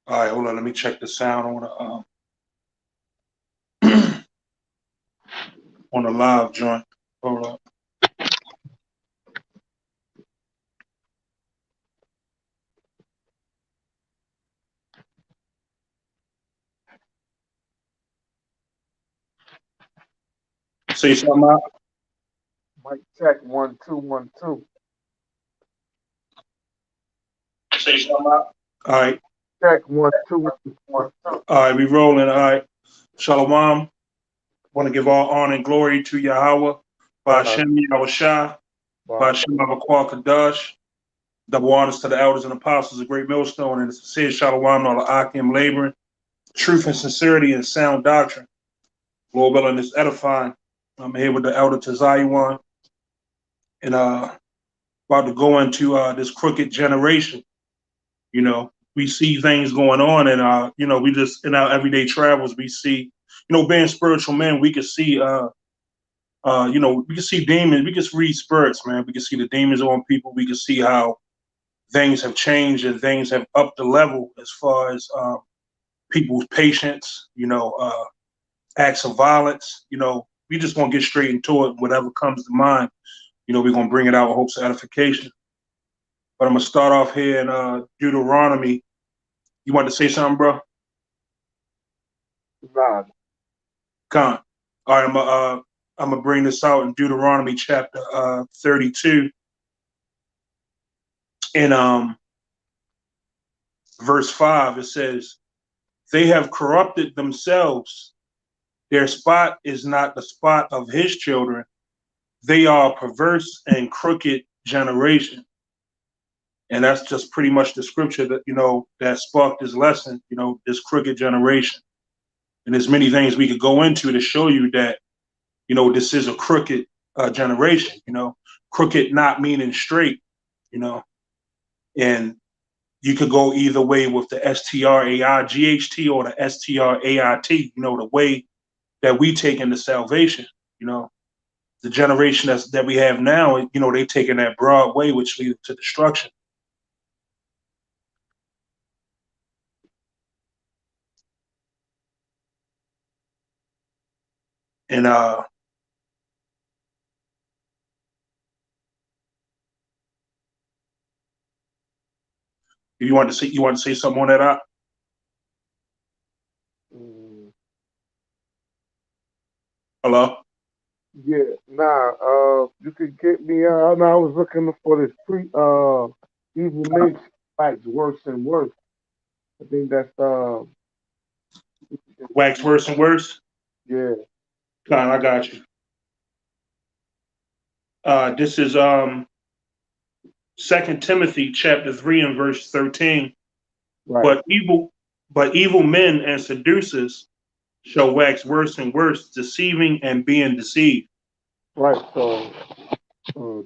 All right, hold on. Let me check the sound the on the live joint. Hold up. Say something out. Mic check 1 2 1 2. Say something out. All right. Check 1 2 1 2. All right, we rolling. All right. Shalom. Want to give all honor and glory to Yahweh, by Uh, Hashem Yahushua, by uh, Hashem Abakwa Kadash. Double honors to the elders and apostles of Great Millstone, and sincere shalom to all the Akim laboring, truth and sincerity and sound doctrine. Lord willing, is edifying. I'm here with the elder Tazayuan, and about to go into this crooked generation. You know, we see things going on, and we just in our everyday travels, we see, being spiritual men, we can see, we can see demons, we can read spirits, man. We can see the demons on people. We can see how things have changed and things have upped the level as far as people's patience, acts of violence. We just want to get straight into it. Whatever comes to mind, we're going to bring it out with hopes of edification. But I'm going to start off here in Deuteronomy. You want to say something, bro? nah, Con. All right, I'm gonna bring this out in Deuteronomy chapter 32 in verse 5. It says, "They have corrupted themselves. Their spot is not the spot of his children. They are a perverse and crooked generation." And that's just pretty much the scripture that that sparked this lesson. This crooked generation. And there's many things we could go into to show you that this is a crooked generation. Crooked not meaning straight. You know, and you could go either way with the STRAIGHT or the STRAIT. The way that we take into salvation. You know, the generation that we have now, they taking that broad way, which leads to destruction. And you want to say something on that? mm, Hello. yeah, nah. You could get me. I was looking for this evil mix fights worse and worse. I think that's Wax worse and worse. yeah, Con, I got you. This is Second Timothy chapter 3 and verse 13. right, But evil men and seducers shall wax worse and worse, deceiving and being deceived. right. So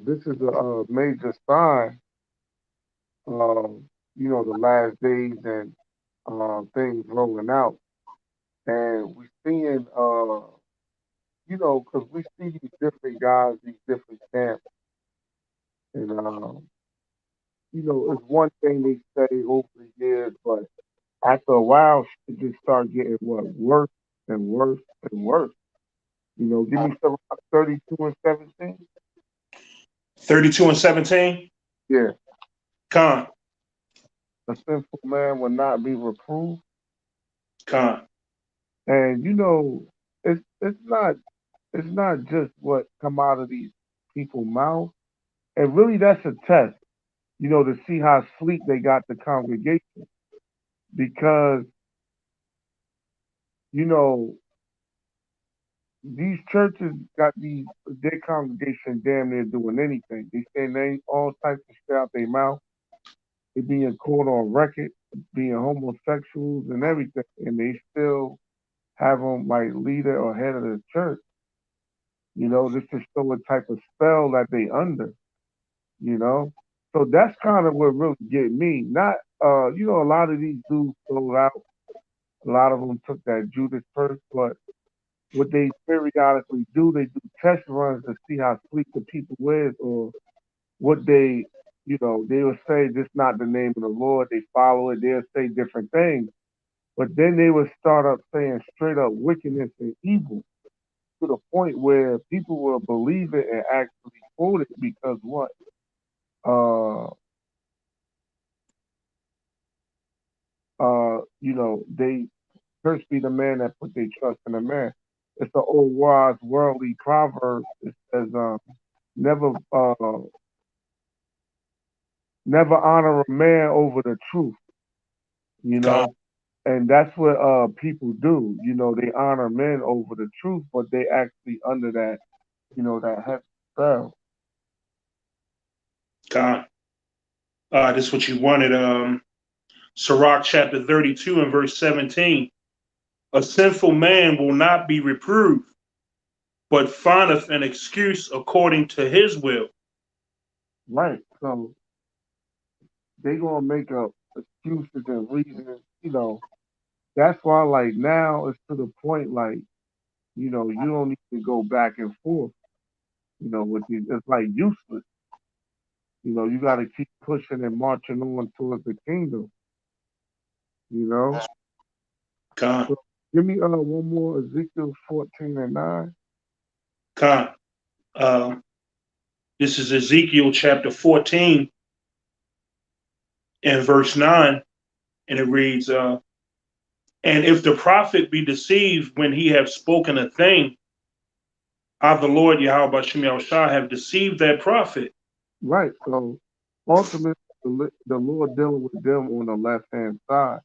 this is a major sign. The last days and things rolling out, and we seeing because we see these different guys, these different camps, and it's one thing they say over the years, but after a while, it just start getting worse and worse and worse. Give me some 32 and 17. 32 and 17. Yeah, Con, a sinful man will not be reproved, con. and it's not just what come out of these people's mouth, and really that's a test, to see how sleep they got the congregation, because you know these churches got their congregation damn near doing anything. They saying they all types of shit out their mouth. They being caught on record, being homosexuals and everything, and they still have them like leader or head of the church. This is still a type of spell that they under. You know, so that's kind of what really get me. Not, a lot of these dudes sold out. A lot of them took that Judas purse, but what they periodically do, they do test runs to see how sweet the people is, or what they They would say this not the name of the Lord. They follow it. They'll say different things. But then they would start up saying straight up wickedness and evil to the point where people will believe it and actually quote it because what? Uh, they curse be the man that put their trust in a man. It's an old wise worldly proverb. It says, never, never honor a man over the truth. You Con, know, and that's what people do. They honor men over the truth, but they actually under that, that heavy spell. con. This is what you wanted. Sirach chapter 32 and verse 17. A sinful man will not be reproved, but findeth an excuse according to his will. Right. So they gonna make up excuses and reasons. That's why like now it's to the point like, you don't need to go back and forth, with these it's like useless. You gotta keep pushing and marching on towards the kingdom, you know. Con, So give me one more Ezekiel 14:9. con. Um, this is Ezekiel chapter 14 and verse 9, and it reads, and if the prophet be deceived when he have spoken a thing, I, the Lord Yahweh Bashem Yahushua, have deceived that prophet. Right. So ultimately the Lord dealing with them on the left hand side.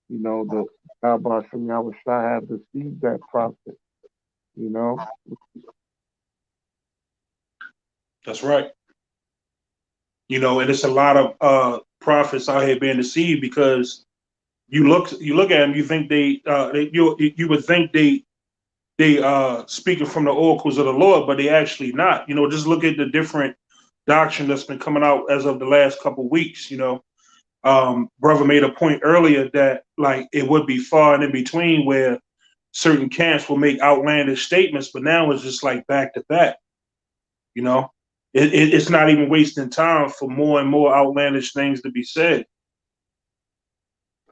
The Abba Shem Yahweh have deceived that prophet, you know. That's right. And it's a lot of prophets out here being deceived because you look at them, you think you would think they speaking from the oracles of the Lord, but they actually not. Just look at the different doctrine that's been coming out as of the last couple of weeks. Brother made a point earlier that like it would be far and in between where certain camps will make outlandish statements, but now it's just like back to back. You know, it's not even wasting time for more and more outlandish things to be said.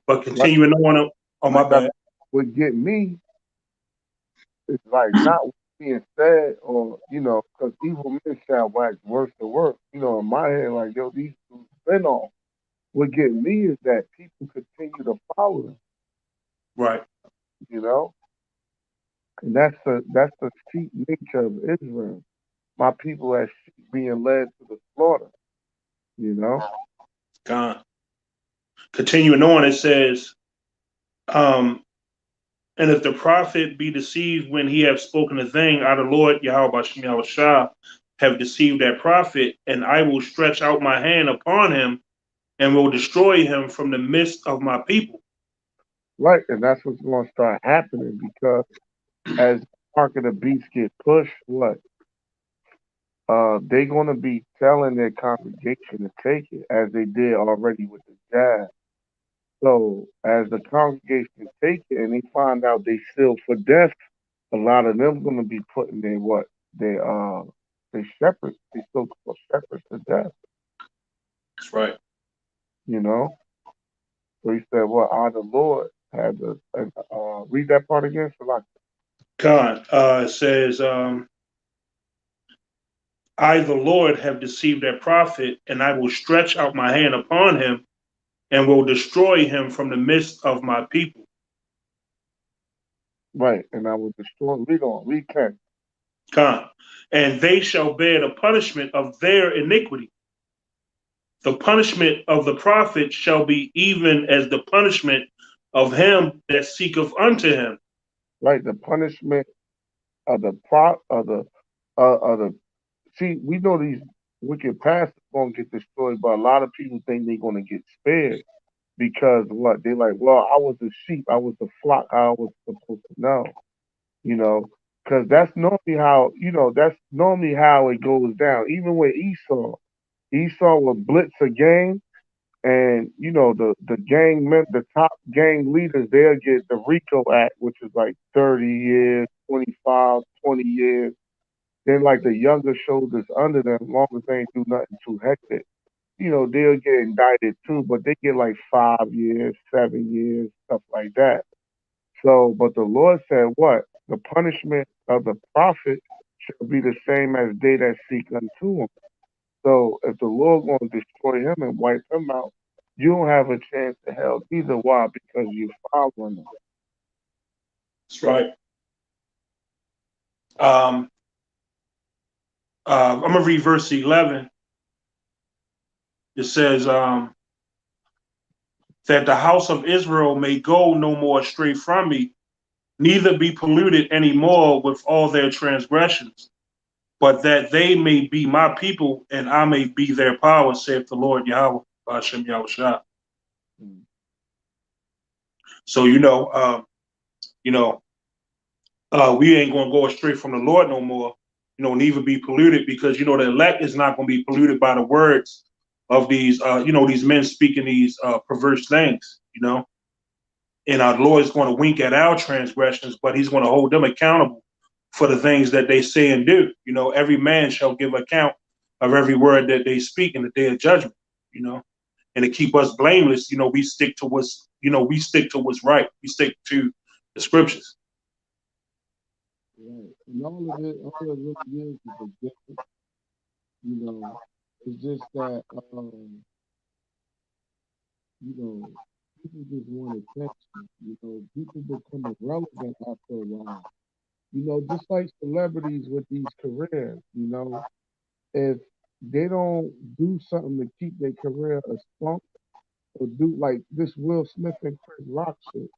But Like continuing on, oh my like I bad. would get me, it's like not what's being said or, because evil men shall wax worse to worse. In my head, like, yo, these dudes spin off. What get me is that people continue to follow them, Right. you know? And that's the sheep nature of Israel. My people as sheep being led to the slaughter, you know? God. Continuing on, it says, um, and if the prophet be deceived when he have spoken a thing, I, the Lord Yahweh Bashem Yahushua, have deceived that prophet, and I will stretch out my hand upon him and will destroy him from the midst of my people. Right, and that's what's going to start happening because as the mark of the beast get pushed, what? They're going to be telling their congregation to take it as they did already with the jab. So as the congregation take it and they find out they sealed for death, a lot of them going to be putting their what? Their shepherds, they so-called shepherds to death, That's right. you know? So he said, well, I, the Lord, had to, read that part again. So like, God, it says, I, the Lord, have deceived that prophet, and I will stretch out my hand upon him and will destroy him from the midst of my people. right, and I will destroy, read 10. God, and they shall bear the punishment of their iniquity. The punishment of the prophet shall be even as the punishment of him that seeketh unto him. Right, the punishment of the pro of the see, we know these wicked pastors gonna get destroyed, but a lot of people think they're gonna get spared because what? They're like, well, I was the sheep, I was the flock, I was supposed to know, you know, because that's normally how it goes down. Even with Esau would blitz a gang, and the top gang leaders, they'll get the RICO Act, which is like 30 years, 25, 20 years. Then like the younger shoulders under them, as long as they ain't do nothing too hectic. they'll get indicted too, but they get like 5 years, 7 years, stuff like that. So, but the Lord said, what? The punishment of the prophet shall be the same as they that seek unto him. So, if the Lord going to destroy him and wipe him out, you don't have a chance to hell either. Why? Because you're following him. That's right. I'm gonna read verse 11. It says that the house of Israel may go no more astray from me, neither be polluted any more with all their transgressions, but that they may be my people and I may be their power, saith the Lord Yahweh, Hashem Yahushua. Mm. So you know, we ain't gonna go astray from the Lord no more. Neither be polluted, because the elect is not gonna be polluted by the words of these these men speaking these perverse things. And our Lord is going to wink at our transgressions, but He's going to hold them accountable for the things that they say and do. Every man shall give account of every word that they speak in the day of judgment. And to keep us blameless, we stick to what's right. We stick to the scriptures. Right. And all it really is a gift. You know, it's just that, people just want attention. People become irrelevant after a while. Just like celebrities with these careers, if they don't do something to keep their career a spunk or do like this Will Smith and Chris Rock shit,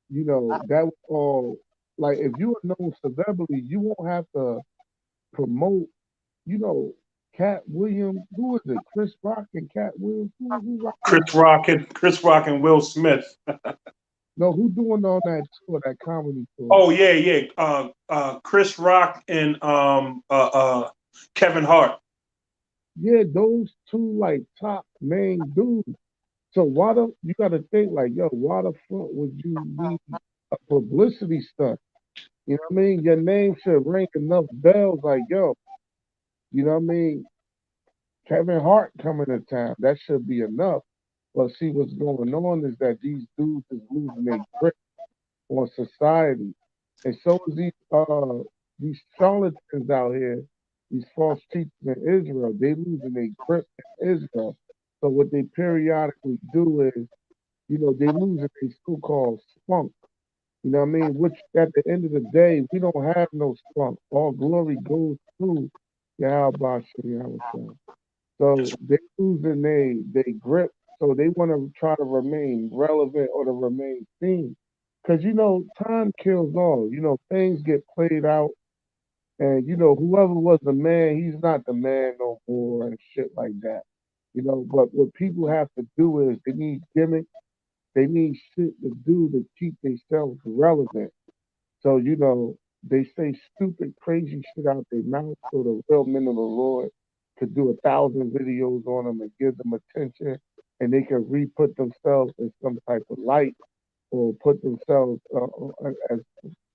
that was all like if you're a known celebrity, you won't have to promote, you know, Cat Williams, who is it? Chris Rock and Cat Williams, who rocking? Chris Rock and Will Smith. No, who doing on that tour, that comedy tour? Oh yeah, yeah. Chris Rock and Kevin Hart. Yeah, those two like top main dudes. So why the you gotta think like, yo, why the fuck would you need a publicity stunt? You know what I mean? Your name should ring enough bells like, yo, you know what I mean? Kevin Hart coming to town. That should be enough. But see what's going on is that these dudes is losing their grip on society. And so is these charlatans out here, these false teachers in Israel, they losing their grip in Israel. So what they periodically do is, they losing their so-called spunk. You know what I mean? Which at the end of the day, we don't have no spunk. All glory goes to Yahweh Shem. So they losing they grip. So they want to try to remain relevant or to remain seen. Because, time kills all. Things get played out. And, whoever was the man, he's not the man no more and shit like that. But what people have to do is they need gimmicks. They need shit to do to keep themselves relevant. So, they say stupid, crazy shit out their mouth so the real men of the Lord could do 1,000 videos on them and give them attention and they can re-put themselves in some type of light or put themselves as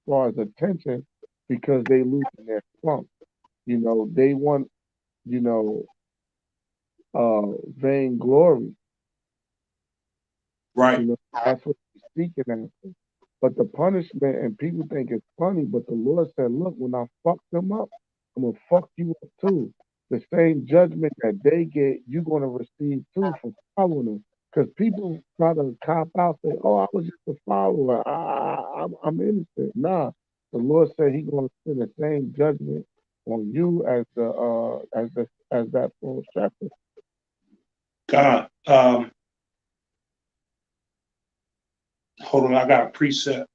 far as attention because they losing their funk. They want, you know, vainglory. Right. That's what they're seeking after. But the punishment, and people think it's funny, but the Lord said, look, when I fuck them up, I'm going to fuck you up too. The same judgment that they get, you're going to receive too for following them. Because people try to cop out, say, oh, I was just a follower. I'm innocent. Nah, the Lord said He's going to send the same judgment on you as that false shepherd. God. Hold on, I got a preset.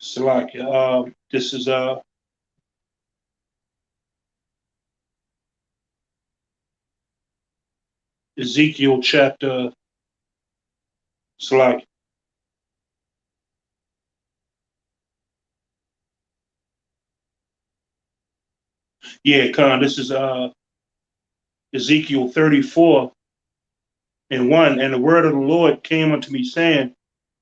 Salakia. This is Ezekiel chapter Salakia. Yeah, Khan, this is Ezekiel 34, And one, and the word of the Lord came unto me, saying,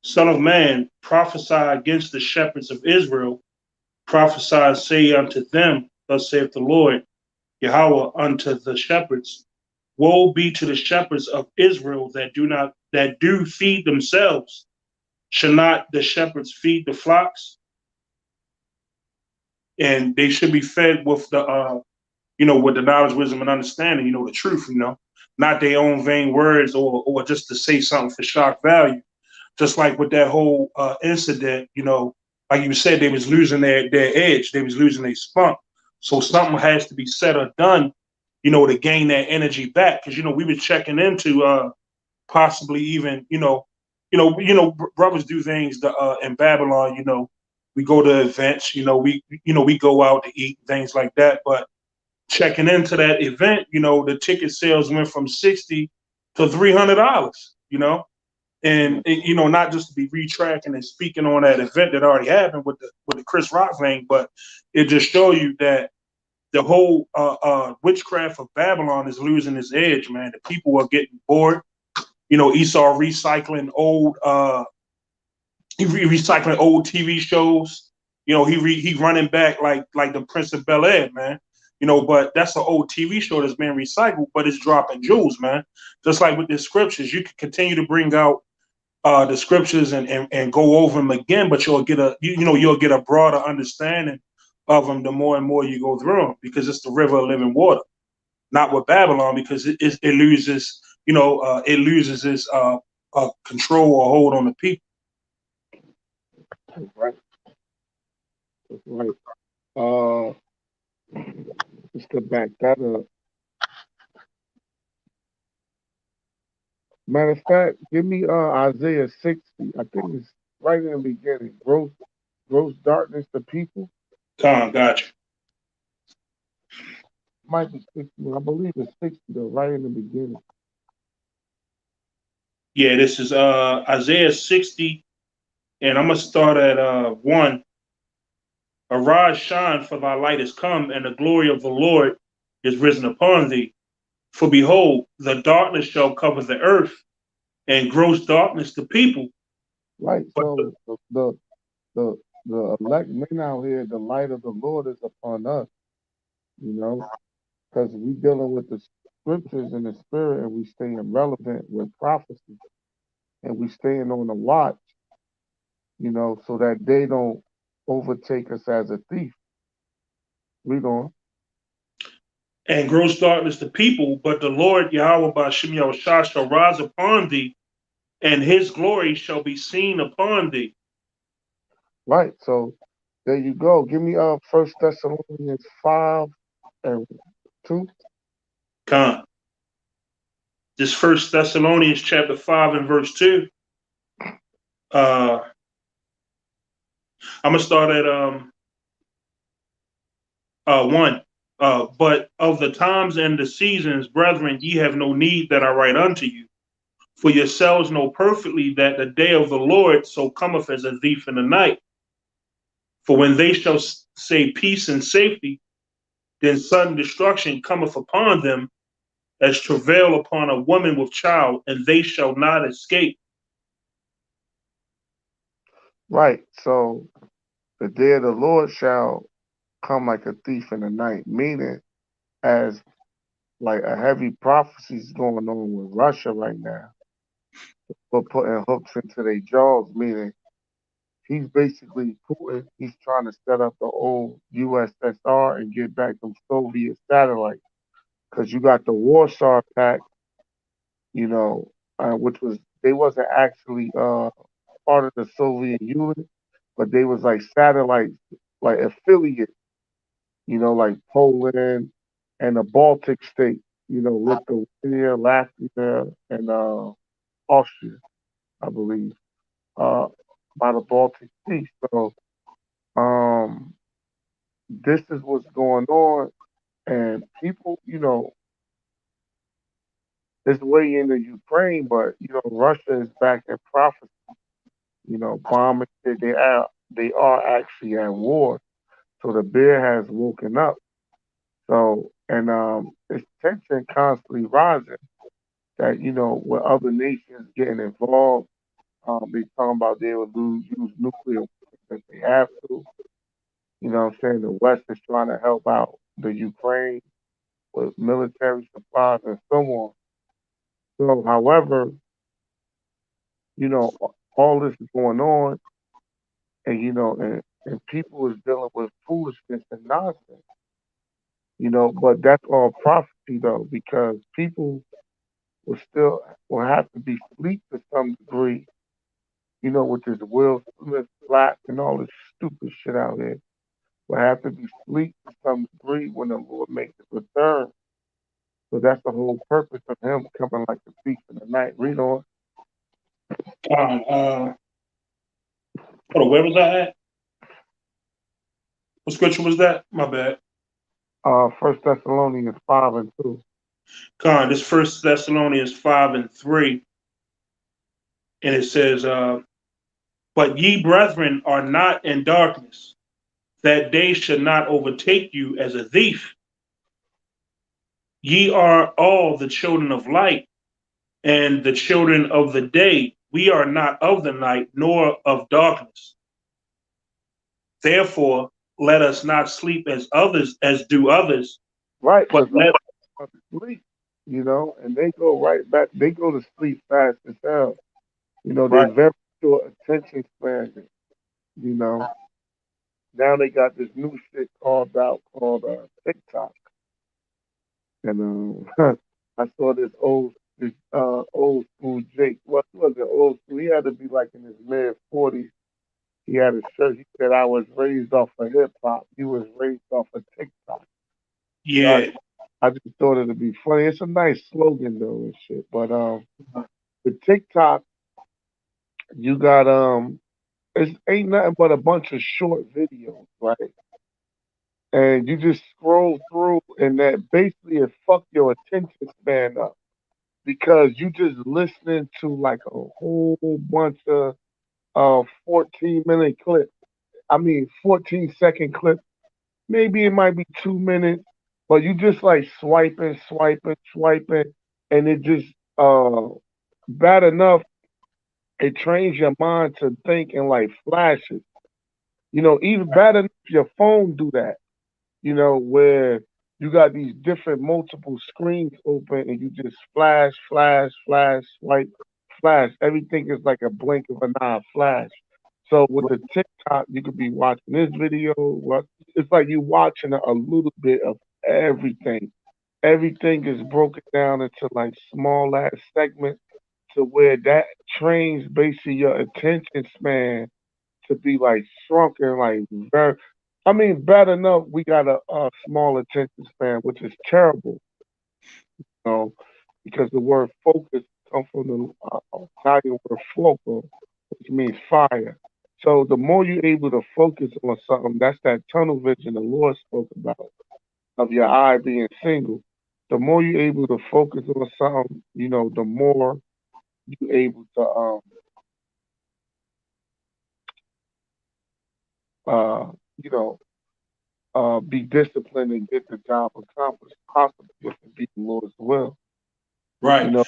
Son of man, prophesy against the shepherds of Israel. Prophesy and say unto them, Thus saith the Lord, Yahweh, unto the shepherds. Woe be to the shepherds of Israel that do feed themselves. Should not the shepherds feed the flocks? And they should be fed with with the knowledge, wisdom, and understanding, the truth, not their own vain words or just to say something for shock value. Just like with that whole incident, like you said, they was losing their edge, they was losing their spunk. So something has to be said or done, to gain that energy back. Because we were checking into possibly even, brothers do things in Babylon. We go to events, we go out to eat, things like that. But checking into that event, the ticket sales went from $60 to $300. And not just to be retracking and speaking on that event that already happened with the Chris Rock thing, but it just show you that the whole witchcraft of Babylon is losing its edge, man. The people are getting bored. Esau recycling recycling old TV shows. He running back like the Prince of Bel Air, man. But that's an old TV show that's been recycled, but it's dropping jewels, man. Just like with the scriptures, you can continue to bring out the scriptures and go over them again, but you'll get you'll get a broader understanding of them the more and more you go through them, because it's the river of living water. Not with Babylon, because it loses it loses its control or hold on the people. Right. That's right. Uh, just to back that up. Matter of fact, give me Isaiah 60. I think it's right in the beginning. Gross darkness to people. Gotcha. Might be 60. I believe it's 60 though, right in the beginning. Yeah, this is Isaiah 60, and I'm gonna start at 1. Arise, shine, for thy light is come, and the glory of the Lord is risen upon thee. For behold, the darkness shall cover the earth, and gross darkness the people. Right. But So the the elect men out here, the light of the Lord is upon us, you know, because we dealing with the scriptures in the spirit and we staying relevant with prophecy and we staying on the watch, so that they don't overtake us as a thief. Read on. and gross darkness the people, but the Lord Yahweh Bashim Yahushua shall rise upon thee, and his glory shall be seen upon thee. Right. So there you go. Give me First Thessalonians 5:2. Come. This First Thessalonians chapter 5 and verse 2. Uh, I'm gonna start at 1. But of the times and the seasons, brethren, ye have no need that I write unto you. For yourselves know perfectly that the day of the Lord so cometh as a thief in the night. For when they shall say peace and safety, then sudden destruction cometh upon them as travail upon a woman with child, and they shall not escape. Right. So the day of the Lord shall come like a thief in the night, meaning as like a heavy prophecy is going on with Russia right now. For putting hooks into their jaws, meaning he's basically Putin. He's trying to set up the old USSR and get back them Soviet satellites. Because you got the Warsaw Pact, which was they wasn't actually part of the Soviet Union, but they was like satellites, like affiliates, like Poland and the Baltic states, Lithuania, Latvia, and Austria, I believe, uh, by the Baltic Sea. So um, this is what's going on, and people, is way into Ukraine, but Russia is back in prophecy. Bombing shit. They are actually at war. So the bear has woken up. So and its tension constantly rising. that with other nations getting involved. They talking about they will use nuclear weapons if they have to. You know what I'm saying? The West is trying to help out the Ukraine with military supplies and so on. So, however, all this is going on, and and people is dealing with foolishness and nonsense. But that's all prophecy though, because people will have to be asleep to some degree. With this Will Smith slap and all this stupid shit out here. Will have to be asleep to some degree when the Lord makes his return. So that's the whole purpose of him coming like a thief in the night. Read on. Hold on, where was I at? What scripture was that? My bad. 1 Thessalonians 5:2. This First Thessalonians 5:3, and it says, "But ye brethren are not in darkness, that day should not overtake you as a thief. Ye are all the children of light and the children of the day. We are not of the night nor of darkness. Therefore, let us not sleep as do others, Right, but because let sleep, and they go right back. They go to sleep fast as hell. They right, very short attention span. You know, now they got this new shit called TikTok, and I saw this old school Jake. What was it? Old school. He had to be like in his mid 40s. He had a shirt. He said, "I was raised off of hip hop. He was raised off of TikTok." So yeah, I just thought it'd be funny. It's a nice slogan though and shit. But with TikTok, you got it ain't nothing but a bunch of short videos, right? And you just scroll through, and that basically it fuck your attention span up because you just listening to like a whole bunch of 14-minute clips. I mean, 14-second clips. Maybe it might be 2 minutes, but you just like swiping, swiping, swiping, and it just bad enough. It trains your mind to think in like flashes. Even bad enough your phone do that. Where you got these different multiple screens open and you just flash, flash, flash, swipe, flash. Everything is like a blink of an eye flash. So with the TikTok, you could be watching this video. It's like you watching a little bit of everything. Everything is broken down into like small ass segments to where that trains basically your attention span to be like shrunken, like very. I mean, bad enough we got a small attention span, which is terrible, you know, because the word focus comes from the Italian word fuoco, which means fire. So the more you're able to focus on something, that's that tunnel vision the Lord spoke about of your eye being single. The more you're able to focus on something, the more you're able to uh you know be disciplined and get the job accomplished, possibly if it be the Lord's will. You right. know,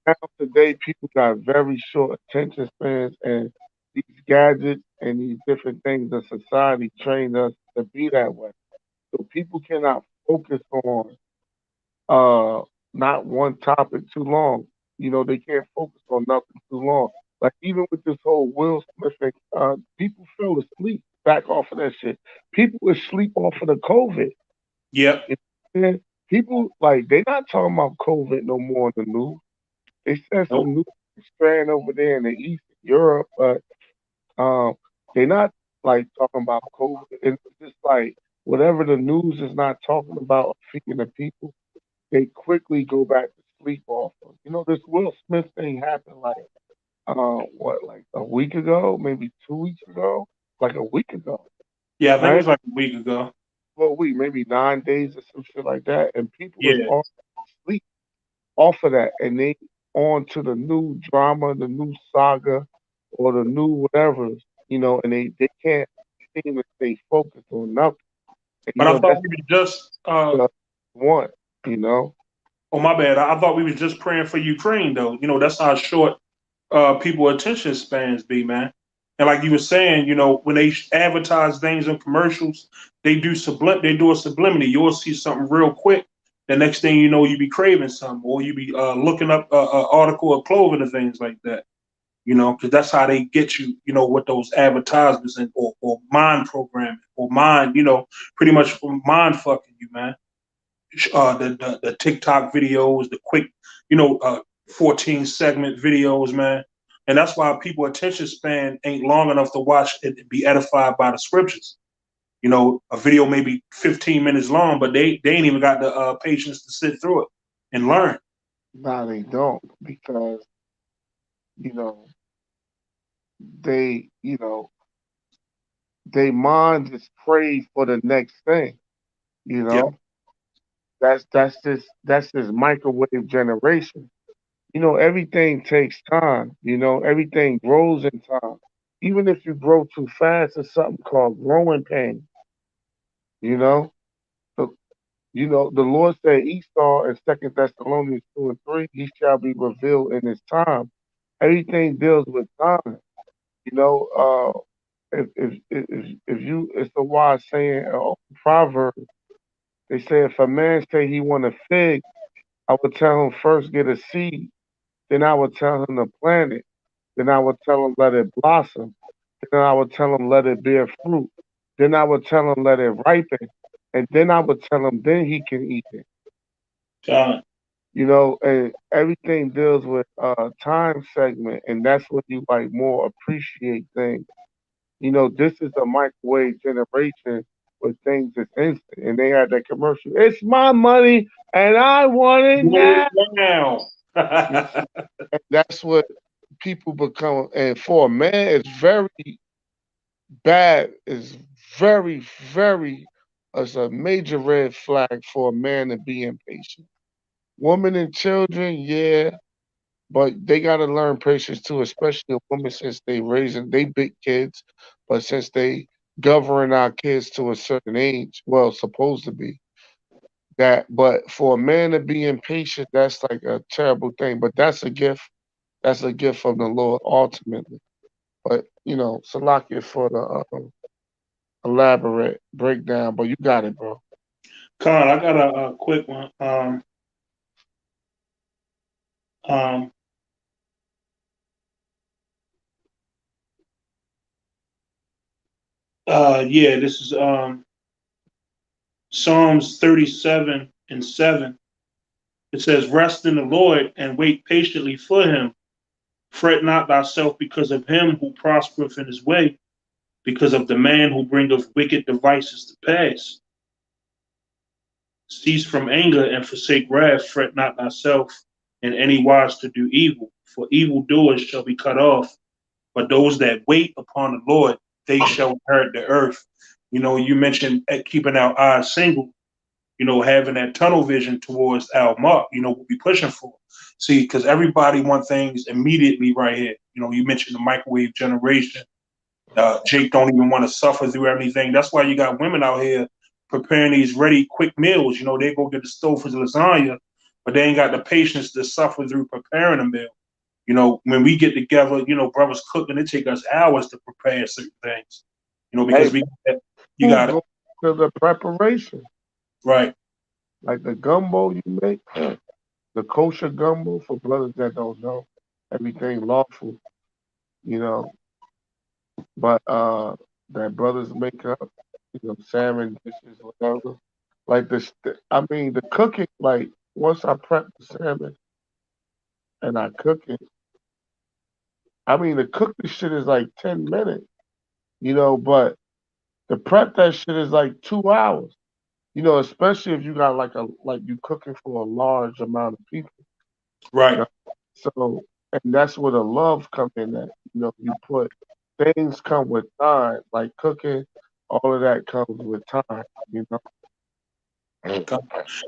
now today people got very short attention spans, and these gadgets and these different things in society train us to be that way. So people cannot focus on uh not one topic too long. They can't focus on nothing too long. Like even with this whole Will Smith thing, people fell asleep back off of that shit. People asleep off of the COVID. Yep. You know what I'm saying? People like they not talking about COVID no more in the news. They said Nope. some new strand over there in the East Europe, but um they not like talking about COVID. It's just like whatever the news is not talking about feeding the people, they quickly go back to sleep off of. This Will Smith thing happened like like a week ago, maybe 2 weeks ago, like a week ago, Yeah, I think it right? was like a week ago. Well, a week, maybe 9 days or some shit like that, and people was Yeah. off sleep off of that, and they on to the new drama, the new saga, or the new whatever, and they can't seem to stay focused on nothing. And But I thought that's we were just what I want, you know. Oh, my bad. I thought we was just praying for Ukraine, though. That's how short people attention spans be, man. And like you were saying, when they advertise things in commercials, they do a subliminal. You'll see something real quick. The next thing you know, you be craving something, or you be looking up an article of clothing and things like that. Because that's how they get you, with those advertisements or mind programming or mind, pretty much mind fucking you, man. The TikTok videos, the quick, 14 segment videos, man. And that's why people attention span ain't long enough to watch it and be edified by the scriptures. A video may be 15 minutes long, but they ain't even got the patience to sit through it and learn. Nah, they don't because you know they they mind just prays for the next thing. You Yeah. know that's this microwave generation. Everything takes time. Everything grows in time. Even if you grow too fast, there's something called growing pain. You know, the, the Lord said Esau in Second Thessalonians 2 and 3, he shall be revealed in his time. Everything deals with time. You know, if you, it's a wise saying, proverb. They say if a man say he want a fig, I would tell him first get a seed. Then I would tell him to plant it. Then I would tell him let it blossom. Then I would tell him let it bear fruit. Then I would tell him let it ripen. And then I would tell him then he can eat it. Uh, And everything deals with time segment, and that's when you like more appreciate things. This is a microwave generation where things is instant, and they had that commercial. It's my money, and I want it now. now. And that's what people become. And for a man, it's very bad. It's very, very. It's a major red flag for a man to be impatient. Women and children, yeah, but they gotta learn patience too, especially a woman since they raising they big kids, but since they govern our kids to a certain age, well, supposed to be that. But for a man to be impatient, that's like a terrible thing. But that's a gift. That's a gift from the Lord ultimately. But Salakia for the elaborate breakdown. But you got it, bro. Con, I got a quick one. Um, yeah, this is Psalms 37:7. It says, "Rest in the Lord and wait patiently for him. Fret not thyself because of him who prospereth in his way, because of the man who bringeth wicked devices to pass. Cease from anger and forsake wrath. Fret not thyself in any wise to do evil, for evildoers shall be cut off. But those that wait upon the Lord, they shall inherit the earth." You mentioned keeping our eyes single, having that tunnel vision towards our mark, what we pushing for. See, because everybody want things immediately right here. You mentioned the microwave generation. Jake don't even want to suffer through everything. That's why you got women out here preparing these ready, quick meals. They go get the stove for the lasagna, but they ain't got the patience to suffer through preparing a meal. When we get together, brothers cooking, it take us hours to prepare certain things. Hey, Because you who got it goes to the preparation? right. Like the gumbo you make, the kosher gumbo for brothers that don't know, everything lawful, you know. But that brothers make up, salmon dishes, whatever. Like I mean, the cooking. Like once I prep the salmon and I cook it, I mean, to cook the shit is like 10 minutes, But to prep that shit is like 2 hours, Especially if you got like you cooking for a large amount of people. You Right. know? So, and that's where the love come in at. You put things come with time, like cooking, all of that comes with time, you know. Okay.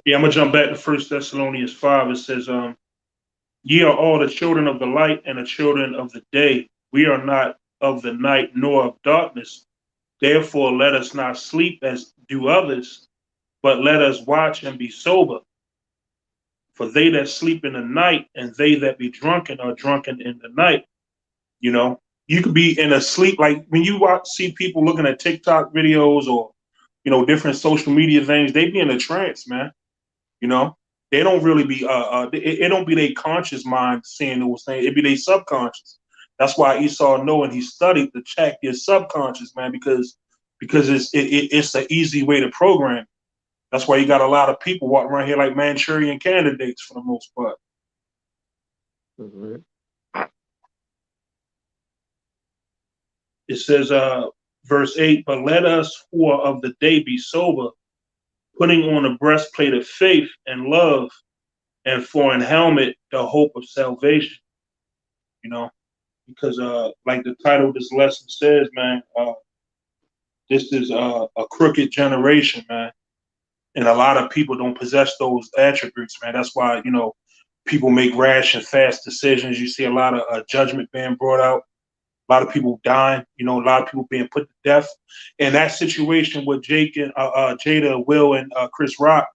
Yeah, I'm gonna jump back to First Thessalonians 5. It says, "Ye are all the children of the light and the children of the day. We are not of the night nor of darkness. Therefore, let us not sleep as do others, but let us watch and be sober. For they that sleep in the night and they that be drunken are drunken in the night. You know, you could be in a sleep like when you see people looking at TikTok videos or different social media things. They be in a trance, man. You know, they don't really be it don't be their conscious mind saying those things. It be their subconscious. That's why Esau know and he studied to check your subconscious, man, because it's an easy way to program. That's why you got a lot of people walking around here like Manchurian candidates for the most part. Mhm. It says, verse 8, but let us who are of the day be sober, putting on a breastplate of faith and love, and for an helmet, the hope of salvation. You know, because like the title of this lesson says, man, this is a crooked generation, man, and a lot of people don't possess those attributes, man. That's why people make rash and fast decisions. You see a lot of judgment being brought out, a lot of people dying, a lot of people being put to death. In that situation with Jake and Jada, Will, and Chris Rock,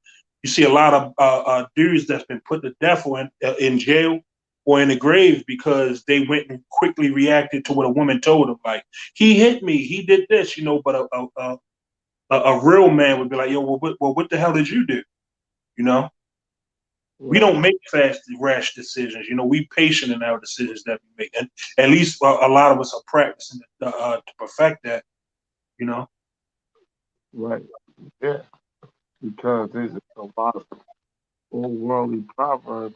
you see a lot of dudes that's been put to death or in jail or in the grave because they went and quickly reacted to what a woman told them. Like, he hit me, he did this, but a real man would be like, yo, what the hell did you do? You know? We Right, don't make fast, rash decisions. We patient in our decisions that we make, and at least a lot of us are practicing to perfect that. You know. right. Yeah, because there's a lot of old worldly proverb.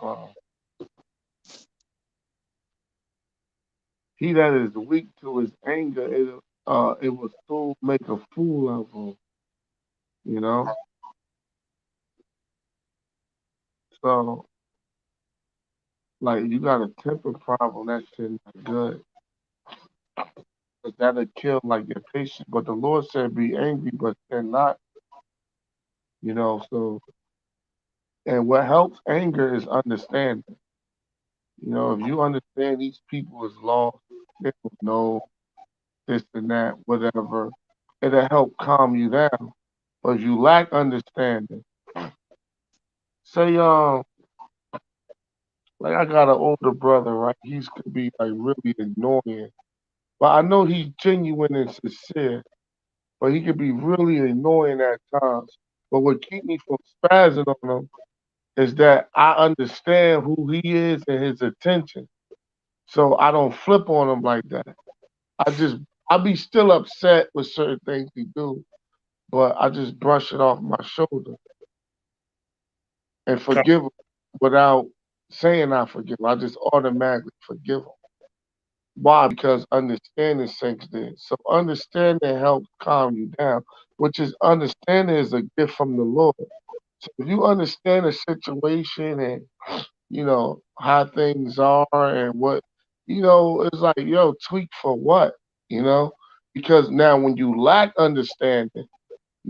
He that is weak to his anger, it will soon make a fool of him. You know, so like you got a temper problem, that shit not good. 'Cause that'll kill like your patience. But the Lord said, "Be angry, but sin not." You know, so and what helps anger is understanding. You know, if you understand these people is lost, they don't know this and that, whatever, it'll help calm you down. But if you lack understanding, say like I got an older brother, right? He's could be like really annoying. But I know he's genuine and sincere, but he could be really annoying at times. But what keep me from spazzing on him is that I understand who he is and his attention. So I don't flip on him like that. I just I be still upset with certain things he do, but I just brush it off my shoulder and forgive him without saying I forgive him. I just automatically forgive him. Why? Because understanding sinks in. So understanding helps calm you down, which is understanding is a gift from the Lord. So if you understand the situation and how things are and what it's like, yo, tweak for what? You know? Because now when you lack understanding,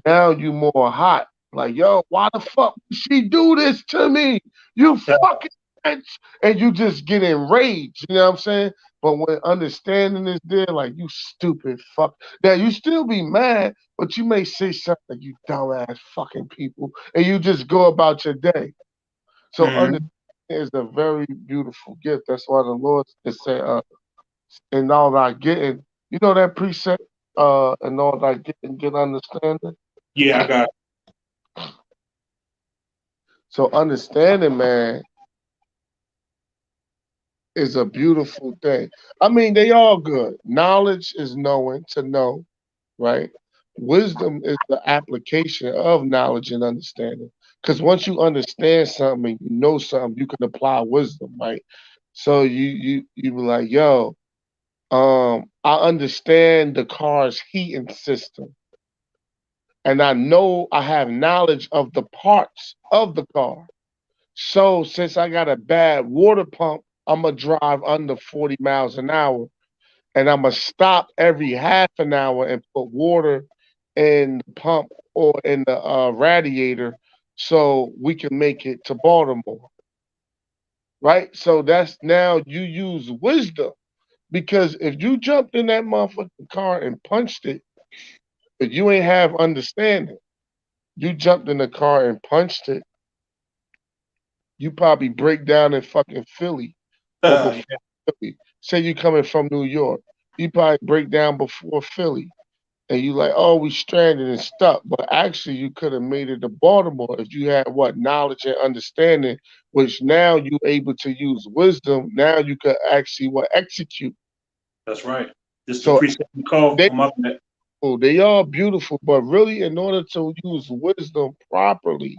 now you more hot. Like, yo, why the fuck would she do this to me? You Yeah. fucking bitch. And you just get enraged. You know what I'm saying? But when understanding is there, like, you stupid fuck. Now, you still be mad, but you may say something like, you dumbass fucking people. And you just go about your day. So understanding Hmm. is a very beautiful gift. That's why the Lord is saying, in all thy getting, you know that precept, in all thy getting, get understanding. Yeah, I got. So understanding, man, is a beautiful thing. I mean, they all good. Knowledge is knowing to know, right? Wisdom is the application of knowledge and understanding. Because once you understand something and you know something, you can apply wisdom, right? So you be like, yo, I understand the car's heating system, and I know I have knowledge of the parts of the car. So since I got a bad water pump, I'm gonna drive under 40 miles an hour, and I'm gonna stop every half an hour and put water in the pump or in the radiator so we can make it to Baltimore, right? So that's now you use wisdom because if you jumped in that motherfucking car and punched it, but you ain't have understanding, you jumped in the car and punched it, you probably break down in fucking Philly or before Yeah, Philly. Say you coming from New York, you probably break down before Philly, and you like, oh, we stranded and stuck. But actually, you could have made it to Baltimore if you had what knowledge and understanding, which now you able to use wisdom. Now you could actually what execute. that's right. Just to So appreciate the call they on my bad. they are beautiful, but really, in order to use wisdom properly,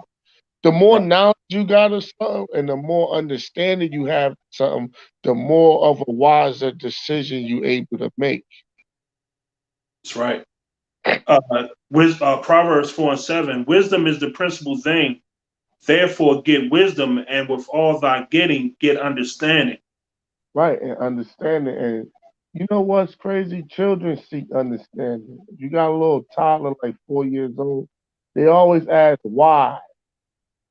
the more Right. knowledge you got of something and the more understanding you have of something, the more of a wiser decision you able to make. That's right. Proverbs 4:7. Wisdom is the principal thing. Therefore, get wisdom, and with all thy getting, get understanding. Right, and understanding. And you know what's crazy? Children seek understanding. If you got a little toddler like 4 years old, they always ask why.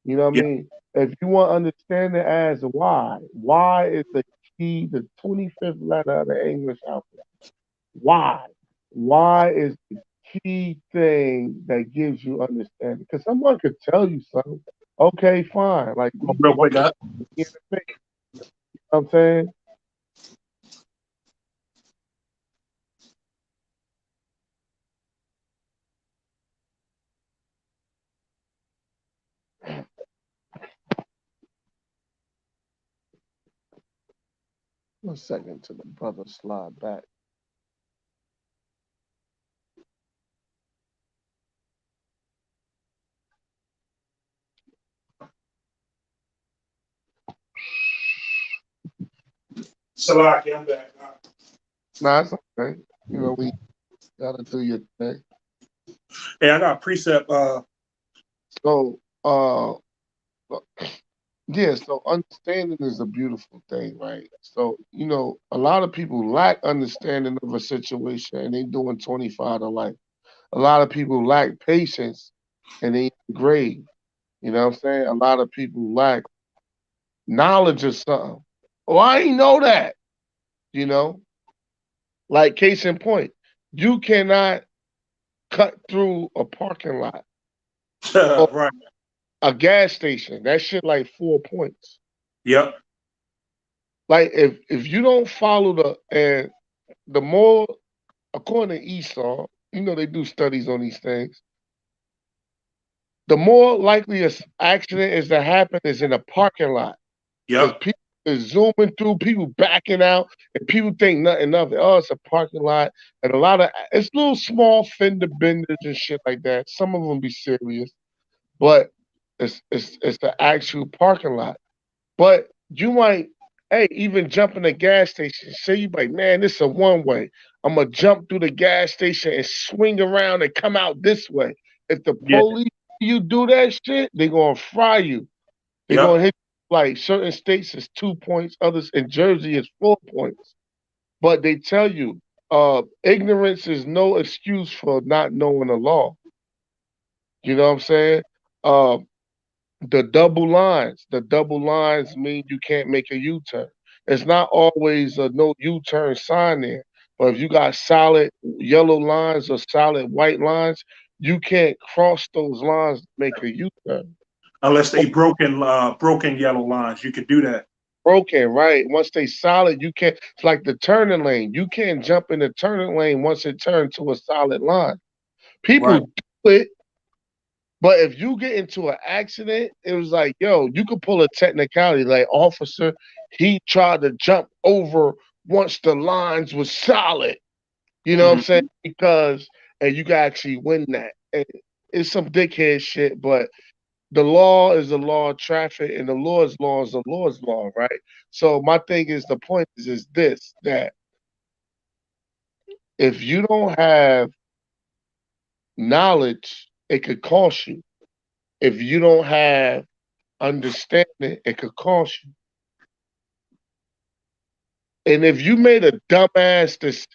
You know what I Yeah. mean? If you want understanding, ask why. Why is the key, the 25th letter of the English alphabet? Why? Why is the key thing that gives you understanding? Because someone could tell you something. Okay, fine. Like Oh, we real why quick, in the face. You know what I'm saying? One second to the brother slide back. Salaki, I'm back. Nah, it's okay. You know, we gotta do your thing. Hey, I got a precept. So yeah, so understanding is a beautiful thing, right? So, you know, a lot of people lack understanding of a situation and they doing 25 to life. A lot of people lack patience and they in the grave. You know what I'm saying? A lot of people lack knowledge of something. Oh, I ain't know that. You know, like case in point, you cannot cut through a parking lot or Right. a gas station. That shit like 4 points. Yep. Like if you don't follow the more according to Esau, you know they do studies on these things. The more likely an accident is to happen is in a parking lot because Yep. people is zooming through, people backing out, and people think nothing of it. Oh, it's a parking lot, and a lot of it's little small fender benders and shit like that. Some of them be serious, but it's the actual parking lot. But you might, hey, even jump in a gas station. Say you like, man, this is a one way. I'm gonna jump through the gas station and swing around and come out this way. If the Yeah. police you do that shit, they gonna fry you. They're Yep. gonna hit like certain states is 2 points, others in Jersey is 4 points. But they tell you, ignorance is no excuse for not knowing the law. You know what I'm saying? Uh, the double lines mean you can't make a U-turn. It's not always a no U-turn sign there, but if you got solid yellow lines or solid white lines, you can't cross those lines to make a U-turn. Unless they broken yellow lines, you could do that. Broken, right? Once they solid, you can't. It's like the turning lane. You can't jump in the turning lane once it turns to a solid line. People Right. do it, but if you get into an accident, it was like, yo, you could pull a technicality. Like, officer, he tried to jump over once the lines was solid. You know what I'm saying? Mhm. Because and you can actually win that. And it's some dickhead shit, but the law is the law of traffic, and the Lord's law is the Lord's law, right? So my thing is, the point is this: that if you don't have knowledge, it could cost you. If you don't have understanding, it could cost you. And if you made a dumbass,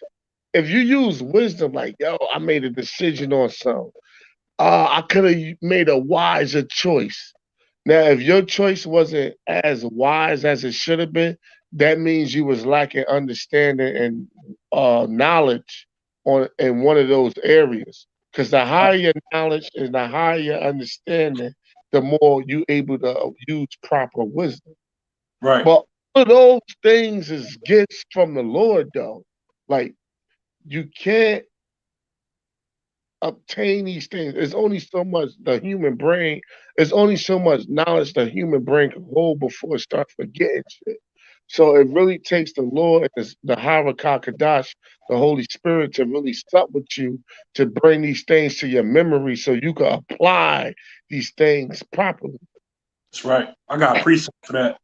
if you use wisdom, like yo, I made a decision on something. I could have made a wiser choice. Now, if your choice wasn't as wise as it should have been, that means you was lacking understanding and knowledge on in one of those areas. Because the higher your knowledge and the higher your understanding, the more you able to use proper wisdom. Right. But all of those things is gifts from the Lord, though. Like you can't obtain these things. There's only so much the human brain. There's only so much knowledge the human brain can hold before it starts forgetting shit. So it really takes the Lord and the Harakakadash, the Holy Spirit, to really sup with you to bring these things to your memory so you can apply these things properly. That's right. I got a precept for that.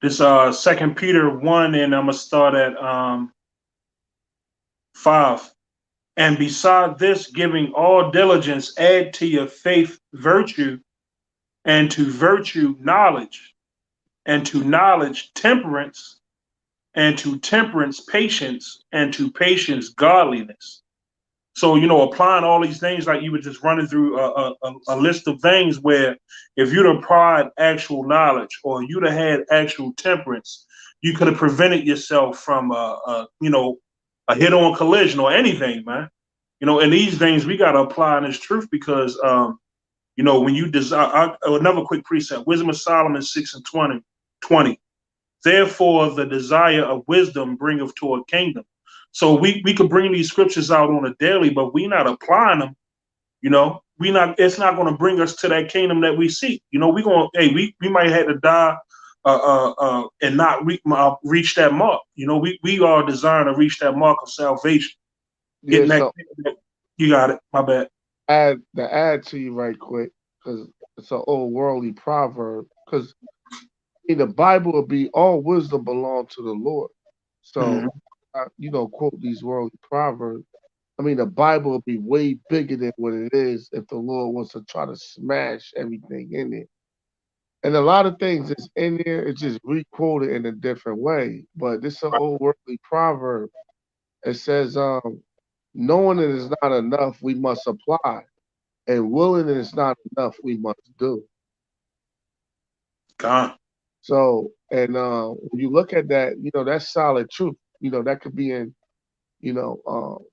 This Second Peter 1, and I'm gonna start at 5. And beside this, giving all diligence, add to your faith virtue, and to virtue knowledge, and to knowledge temperance, and to temperance patience, and to patience godliness. So, applying all these things, like you were just running through a list of things where if you'd applied actual knowledge or you'd have had actual temperance, you could have prevented yourself from, a head-on collision or anything, man. And these things we got to apply in this truth because, when you desire, another quick precept, Wisdom of Solomon 6 and 20. Therefore, the desire of wisdom bringeth to a kingdom. So we could bring these scriptures out on a daily, but we not applying them. It's not going to bring us to that kingdom that we seek. We might have to die and not reach that mark. We are designed to reach that mark of salvation. Yeah, Getting that, so you got it. My bad. add to you right quick, because it's an old worldly proverb. Because in the Bible will be all wisdom belong to the Lord. Mhm. So quote these worldly proverbs. I mean, the Bible will be way bigger than what it is if the Lord wants to try to smash everything in it. And a lot of things that's in there, it's just requoted in a different way. But this is an old worldly proverb. It says, knowing it is not enough, we must apply. And willing it is not enough, we must do. God. So, and when you look at that, that's solid truth. That could be in, you know,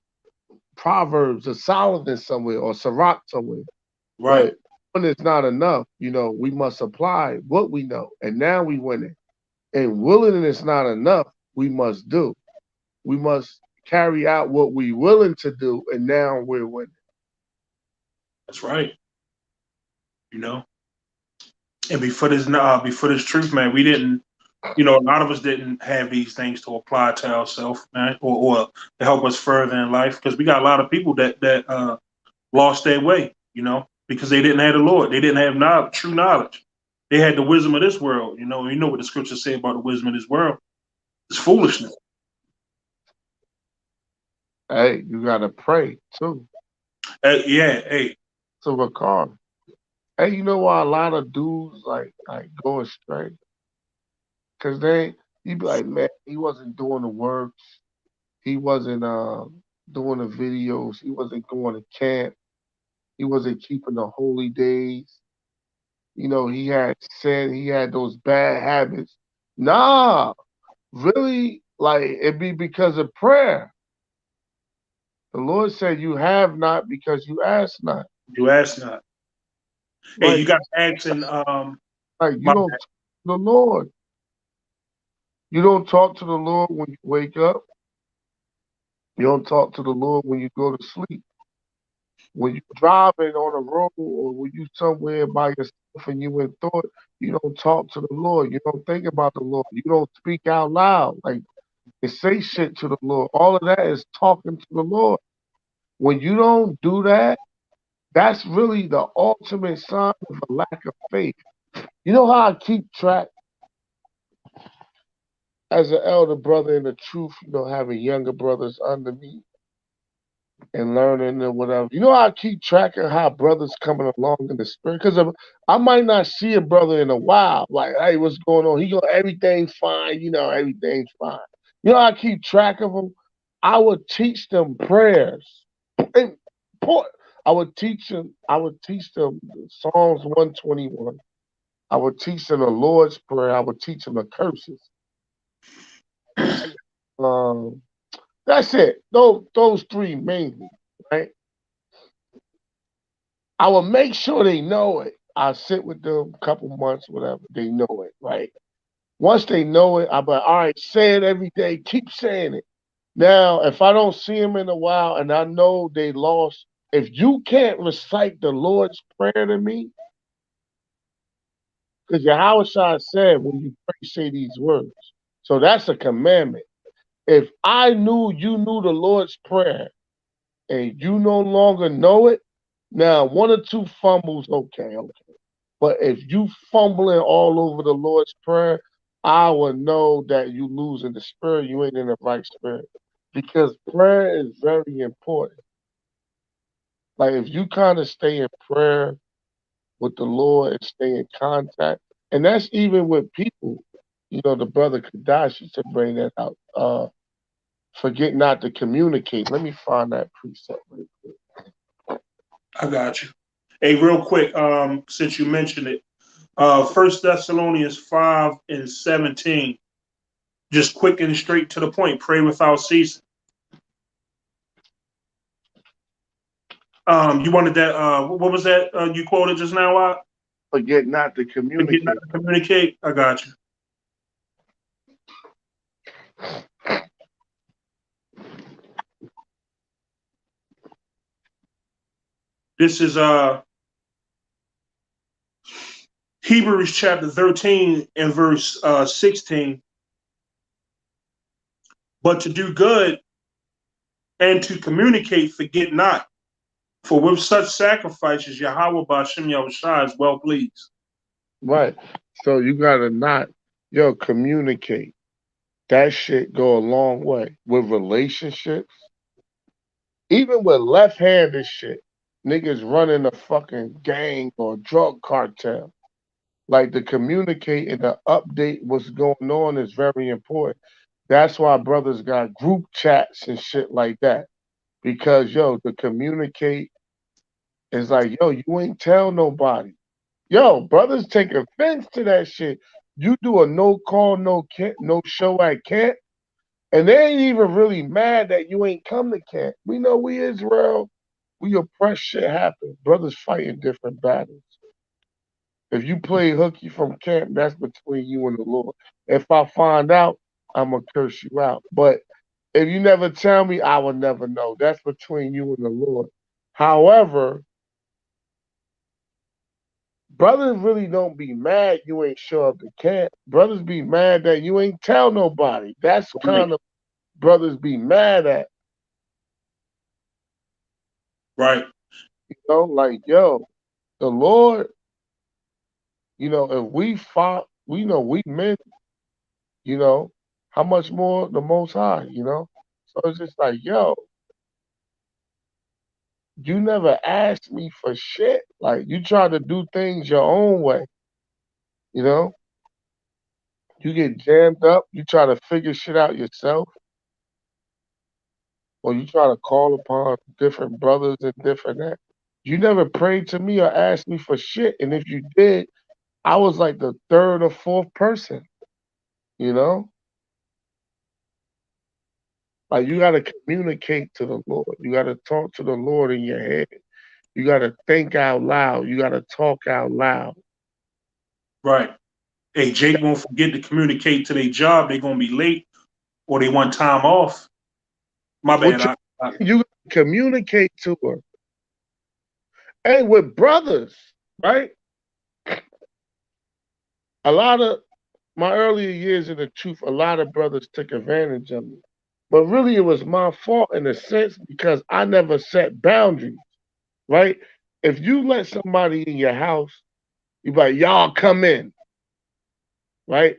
Proverbs or Solomon somewhere or Sirach somewhere. Right. But when it's not enough, we must apply what we know. And now we win it. And willing it's not enough, we must do. We must carry out what we willing to do, and now we're winning. That's right. You know. And before this truth, man, we didn't. A lot of us didn't have these things to apply to ourselves, man, or to help us further in life, because we got a lot of people that lost their way, because they didn't have the Lord, they didn't have true knowledge. They had the wisdom of this world, You know what the scriptures say about the wisdom of this world? It's foolishness. Hey, you gotta pray too. Yeah, hey, So Ricard, hey, you know why a lot of dudes like go astray? Cause you be like, man, he wasn't doing the work. He wasn't doing the videos. He wasn't going to camp. He wasn't keeping the holy days. He had said he had those bad habits. Nah, really, like it be because of prayer. The Lord said, "You have not because you ask not." you ask not. Hey, you Like, got asking. you My don't talk to the Lord. You don't talk to the Lord when you wake up. You don't talk to the Lord when you go to sleep. When you driving on a road or when you somewhere by yourself and you in thought, you don't talk to the Lord. You don't think about the Lord. You don't speak out loud. Like and say shit to the Lord. All of that is talking to the Lord. When you don't do that, that's really the ultimate sign of a lack of faith. You know how I keep track as an elder brother in the truth, having younger brothers under me and learning and whatever. You know how I keep track of how brothers coming along in the spirit? Because I might not see a brother in a while. Like, hey, what's going on? Everything's fine. Everything's fine. You know how I keep track of them? I would teach them prayers. And I would teach them Psalms 121. I would teach them the Lord's Prayer. I would teach them the curses. Um, that's it. Those three mainly, right? I will make sure they know it. I sit with them a couple months, whatever. They know it, right? Once they know it, I'm like, all right, say it every day. Keep saying it. Now, if I don't see them in a while and I know they lost, if you can't recite the Lord's Prayer to me, because Yahweh Shai said when you pray, say these words. So that's a commandment. If I knew you knew the Lord's Prayer and you no longer know it, now one or two fumbles, okay. But if you fumbling all over the Lord's Prayer, I will know that you losing the spirit. You ain't in the right spirit. Because prayer is very important. Like if you kind of stay in prayer with the Lord and stay in contact, and that's even with people. You know, the brother Kadash used to bring that out. Forget not to communicate. Let me find that precept real quick. I got you. Hey, real quick, since you mentioned it, First Thessalonians 5:17. Just quick and straight to the point. Pray without ceasing. You wanted that? What was that you quoted just now? Forget not to Forget communicate. not to communicate. I got you. This is Hebrews chapter 13 and verse 16. But to do good and to communicate, forget not. For with such sacrifices, Yahweh Bashem Yahushua is well pleased. Right. So you gotta not, communicate. That shit go a long way with relationships, even with left-handed shit. Niggas running a fucking gang or drug cartel. Like the communicate and the update what's going on is very important. That's why brothers got group chats and shit like that. Because to communicate is like, you ain't tell nobody. Brothers take offense to that shit. You do a no call, no show at camp, and they ain't even really mad that you ain't come to camp. We know we Israel, we oppress shit happen. Brothers fighting different battles. If you play hooky from camp, that's between you and the Lord. If I find out, I'm gonna curse you out. But if you never tell me, I will never know. That's between you and the Lord. However, brothers really don't be mad you ain't show up to camp. Brothers be mad that you ain't tell nobody. That's Right. kind of brothers be mad at. Right. Like, the Lord, if we fought, we know we men, you know, how much more the Most High. So it's just like, you never asked me for shit. Like, you try to do things your own way, you know? You get jammed up, you try to figure shit out yourself, or you try to call upon different brothers and different that. You never prayed to me or asked me for shit. And if you did, I was like the third or fourth person, you know? Like you gotta communicate to the Lord. You gotta talk to the Lord in your head. You gotta think out loud. You gotta talk out loud. Right. Hey, Jake won't forget to communicate to their job. They're gonna be late or they want time off. My What bad. you communicate to her. And with brothers, right? A lot of my earlier years in the truth, a lot of brothers took advantage of me. But really, it was my fault in a sense because I never set boundaries, right? If you let somebody in your house, you be like, y'all come in, right?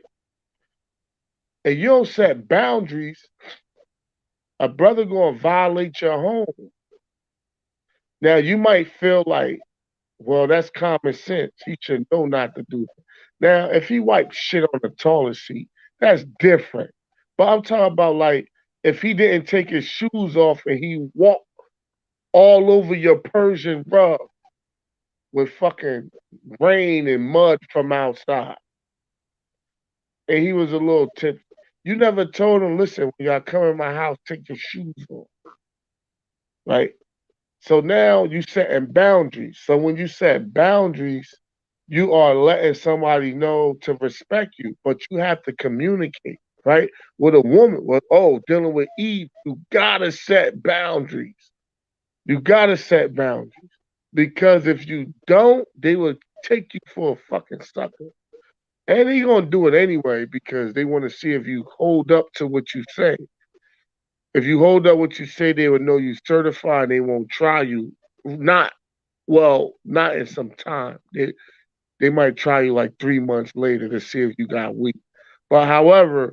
And you don't set boundaries, a brother gonna violate your home. Now you might feel like, well, that's common sense. He should know not to do that. Now, if he wiped shit on the toilet seat, that's different. But I'm talking about like if he didn't take his shoes off and he walked all over your Persian rug with fucking rain and mud from outside. And he was a little tipsy. You never told him, listen, when y'all come in my house, take your shoes off. Right? So now you setting boundaries. So when you set boundaries, you are letting somebody know to respect you, but you have to communicate, right? With a woman, dealing with Eve, you gotta set boundaries. You gotta set boundaries. Because if you don't, they will take you for a fucking sucker. And they gonna do it anyway because they want to see if you hold up to what you say. If you hold up what you say, they will know you certified. They won't try you. Not not in some time. They might try you like 3 months later to see if you got weak. But however,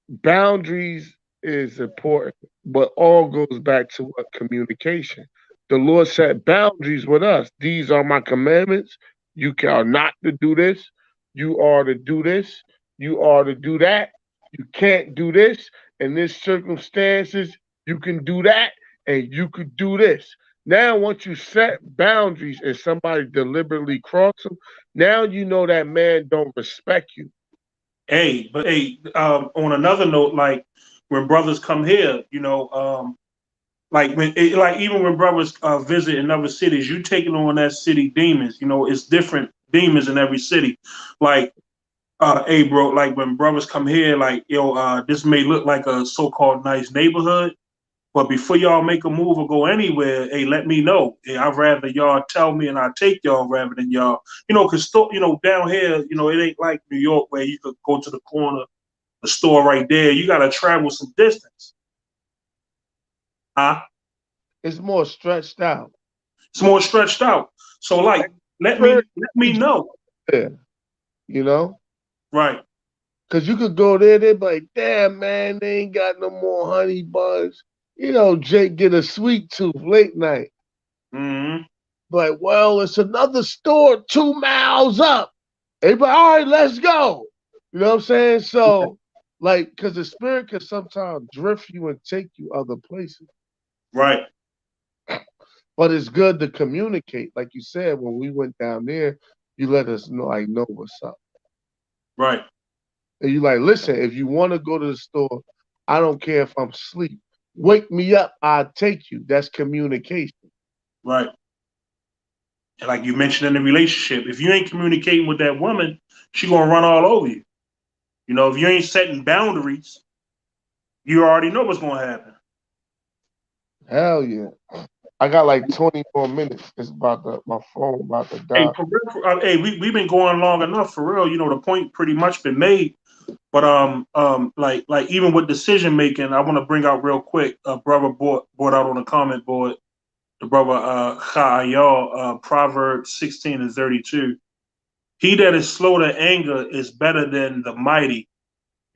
boundaries is important, but all goes back to what communication. The Lord set boundaries with us. These are my commandments. You are not to do this. You are to do this. You are to do that. You can't do this. In this circumstances, you can do that and you could do this. Now, once you set boundaries and somebody deliberately cross them, now you know that man don't respect you. On another note, like when brothers come here, like like even when brothers visit in other cities, you taking on that city demons. It's different demons in every city. Like, hey, bro, like when brothers come here, like, this may look like a so-called nice neighborhood, but before y'all make a move or go anywhere, hey, let me know. Hey, I'd rather y'all tell me and I take y'all rather than y'all, because down here, it ain't like New York where you could go to the corner, the store right there. You got to travel some distance. Huh? It's more stretched out. It's more stretched out. So like, let me know. Yeah, you know? Right. Because you could go there, they'd be like, damn, man, they ain't got no more honey buns. Jake get a sweet tooth late night. Mm-hmm. Like, well, it's another store 2 miles up. Everybody, all right, let's go. You know what I'm saying? So, like, because the spirit can sometimes drift you and take you other places. Right. But it's good to communicate. Like you said, when we went down there, you let us know, I know what's up. Right. And you like, listen, if you want to go to the store, I don't care if I'm asleep. Wake me up, I'll take you. That's communication. Right. And like you mentioned in the relationship, if you ain't communicating with that woman, she gonna run all over you. If you ain't setting boundaries, you already know what's gonna happen. Hell yeah. I got like 20 more minutes. It's my phone about to Hey, die. for real, hey, we've been going long enough for real. The point pretty much been made. But like even with decision making, I want to bring out real quick. A brother brought out on the comment board. The brother Chayal, Proverbs 16:32. He that is slow to anger is better than the mighty,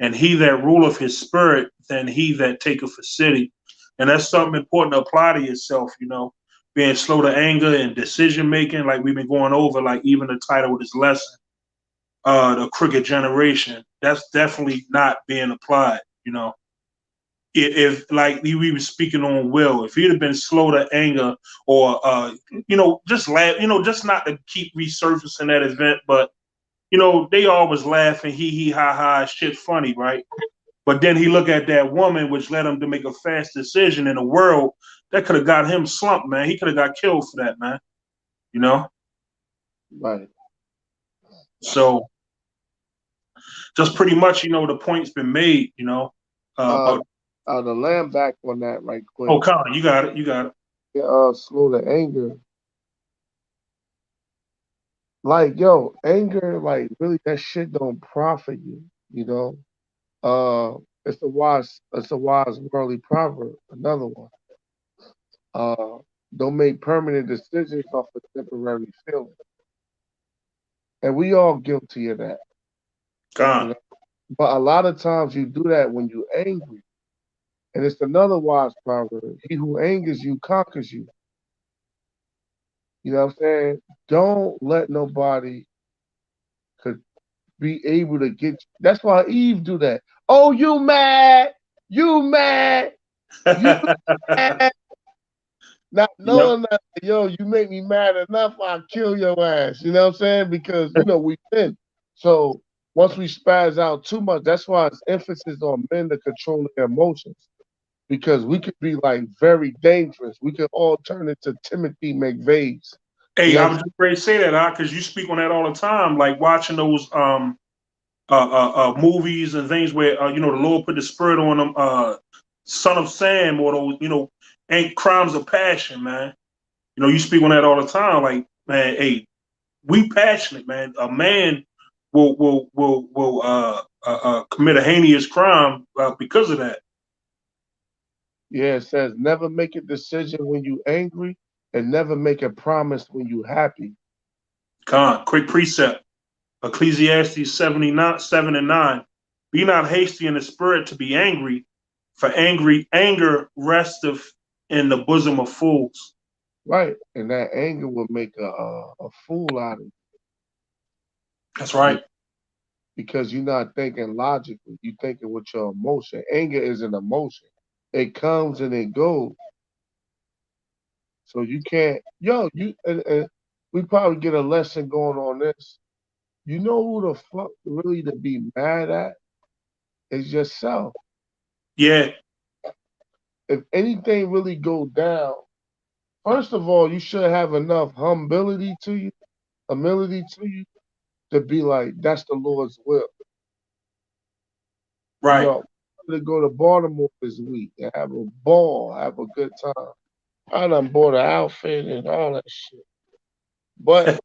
and he that ruleth his spirit than he that taketh a city. And that's something important to apply to yourself. Being slow to anger and decision making, like we've been going over, like even the title of this lesson, the crooked generation, that's definitely not being applied. If like we were speaking on Will, if he'd have been slow to anger or just laugh, just not to keep resurfacing that event, but they always laughing, hee ha ha, shit funny, right? But then he looked at that woman, which led him to make a fast decision in a world that could have got him slumped, man. He could have got killed for that, man. You know. Right. So just pretty much, the point's been made. Uh, About the land back on that right quick. oh, Colin, you got it, you got it. Yeah, slow to anger. Like, yo, anger, like, really, that shit don't profit you. You know. It's a wise worldly proverb. Another one. Uh, don't make permanent decisions off of temporary feelings. And we all guilty of that, you Colin. know. But a lot of times you do that when you're angry. And it's another wise proverb. He who angers you conquers you. You know what I'm saying? Don't let nobody could be able to get you. That's why Eve do that. Oh, you mad? You mad? You mad? Not Yep. knowing that, yo, you make me mad enough, I'll kill your ass. You know what I'm saying? Because, we win. So once we spaz out too much, that's why it's emphasis on men to control their emotions. Because we could be like very dangerous. We could all turn into Timothy McVeighs. Hey, You I know, was just ready to say that, because you speak on that all the time, like watching those movies and things where the Lord put the spirit on them, Son of Sam, or those ain't crimes of passion, man. You speak on that all the time, like, man, hey, we passionate, man. A man will commit a heinous crime because of that. yeah, it says never make a decision when you angry and never make a promise when you happy. Quick precept. Ecclesiastes 79, 7 and 9. Be not hasty in the spirit to be angry, for anger resteth in the bosom of fools. Right. And that anger will make a fool out of That's you right. because you're not thinking logically. You're thinking with your emotion. Anger is an emotion. It comes and it goes. So you can't, and we probably get a lesson going on this. You know who the fuck really to be mad at is yourself. Yeah, If anything really go down, first of all, you should have enough humility to you to be like, that's the Lord's will. You right. know, to go to Baltimore this week and have a ball, have a good time. I done bought an outfit and all that shit. But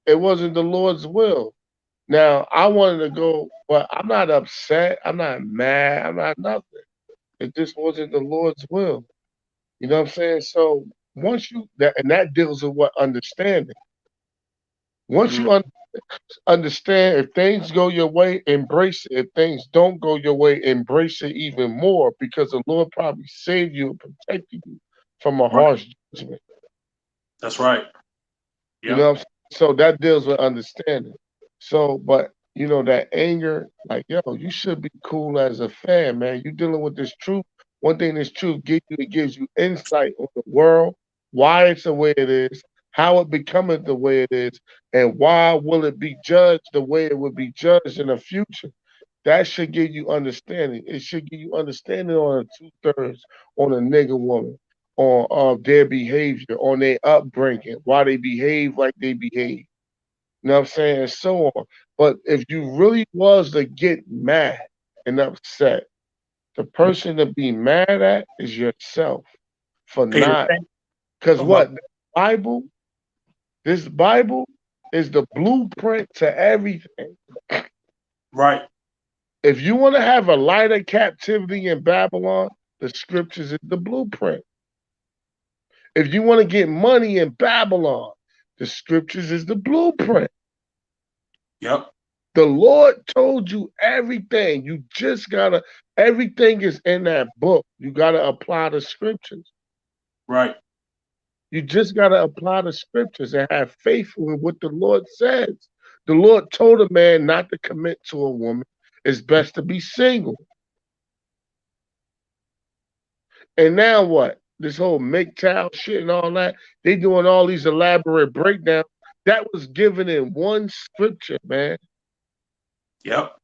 it wasn't the Lord's will. Now I wanted to go, but I'm not upset. I'm not mad. I'm not nothing. It just wasn't the Lord's will. You know what I'm saying? So once you that and that deals with what understanding. Once Mm, you understand if things go your way, embrace it. If things don't go your way, embrace it even more because the Lord probably saved you and protected you from a right. harsh judgment. That's right. You know Yep. what I'm saying? So that deals with understanding. So, but that anger, like, yo, you should be cool as a fan, man. You dealing with this truth. One thing this truth it gives you insight on the world, why it's the way it is, how it becometh the way it is, and why will it be judged the way it would be judged in the future. That should give you understanding. It should give you understanding on a 2/3 on a nigga woman, on their behavior, on their upbringing, why they behave like they behave. You know what I'm saying? And so on. But if you really was to get mad and upset, the person to be mad at is yourself for Hey, the not. thing Because about what? Bible, this Bible is the blueprint to everything. right. If you want to have a lighter captivity in Babylon, the scriptures is the blueprint. If you want to get money in Babylon, the scriptures is the blueprint. Yep. The Lord told you everything. You just gotta, everything is in that book. You gotta apply the scriptures. Right. You just gotta apply the scriptures and have faith in what the Lord says. The Lord told a man not to commit to a woman. It's best to be single. And now what? This whole MGTOW shit and all that, they doing all these elaborate breakdowns. That was given in one scripture, man. Yep.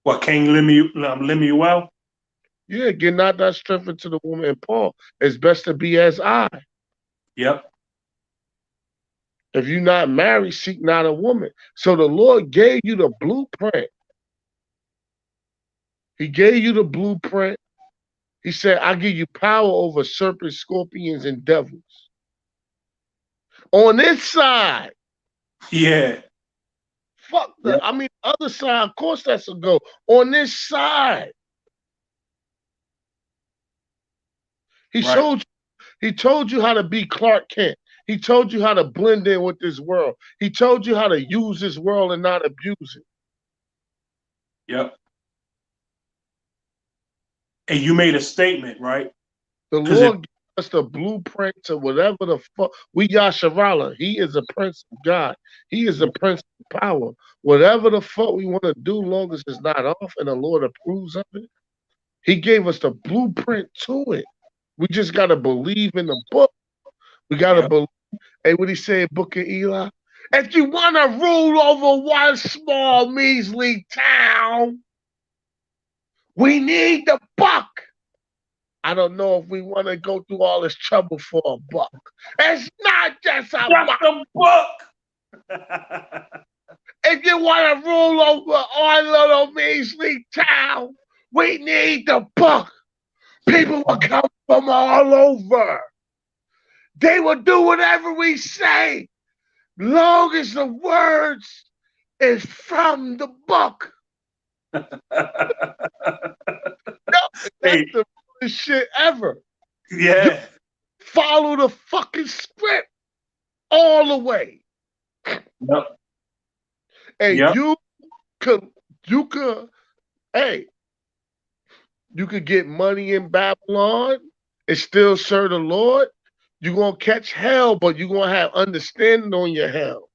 What, King Lemuel? Yeah, get not that strength into the woman and Paul. It's best to be as I. Yep. If you're not married, seek not a woman. So the Lord gave you the blueprint. He gave you the blueprint. He said, I give you power over serpents, scorpions, and devils. On this side, Yeah. fuck Yep. other side, of course that's a go. On this side, he Right. showed he told you how to be Clark Kent. He told you how to blend in with this world. He told you how to use this world and not abuse it. Yep. And you made a statement, right? The Because if Lord gave us the blueprint to whatever the fuck. We Yasharala. He is a prince of God. He is a prince of power. Whatever the fuck we want to do, long as it's not off and the Lord approves of it, He gave us the blueprint to it. We just got to believe in the book. We got to yep. believe. Hey, what he said, Book of Eli? If you want to rule over one small, measly town, we need the buck. I don't know if we want to go through all this trouble for a buck. It's not just a Just buck. a book. If you want to rule over our little measly town, we need the buck. People will come from all over. They will do whatever we say, long as the words is from the book. That's Hey, the realest shit ever. You yeah. follow the fucking script all the way. Yep. And Yep. could, you could, hey, you could get money in Babylon and still serve the Lord. You're going to catch hell, but you're going to have understanding on your hell.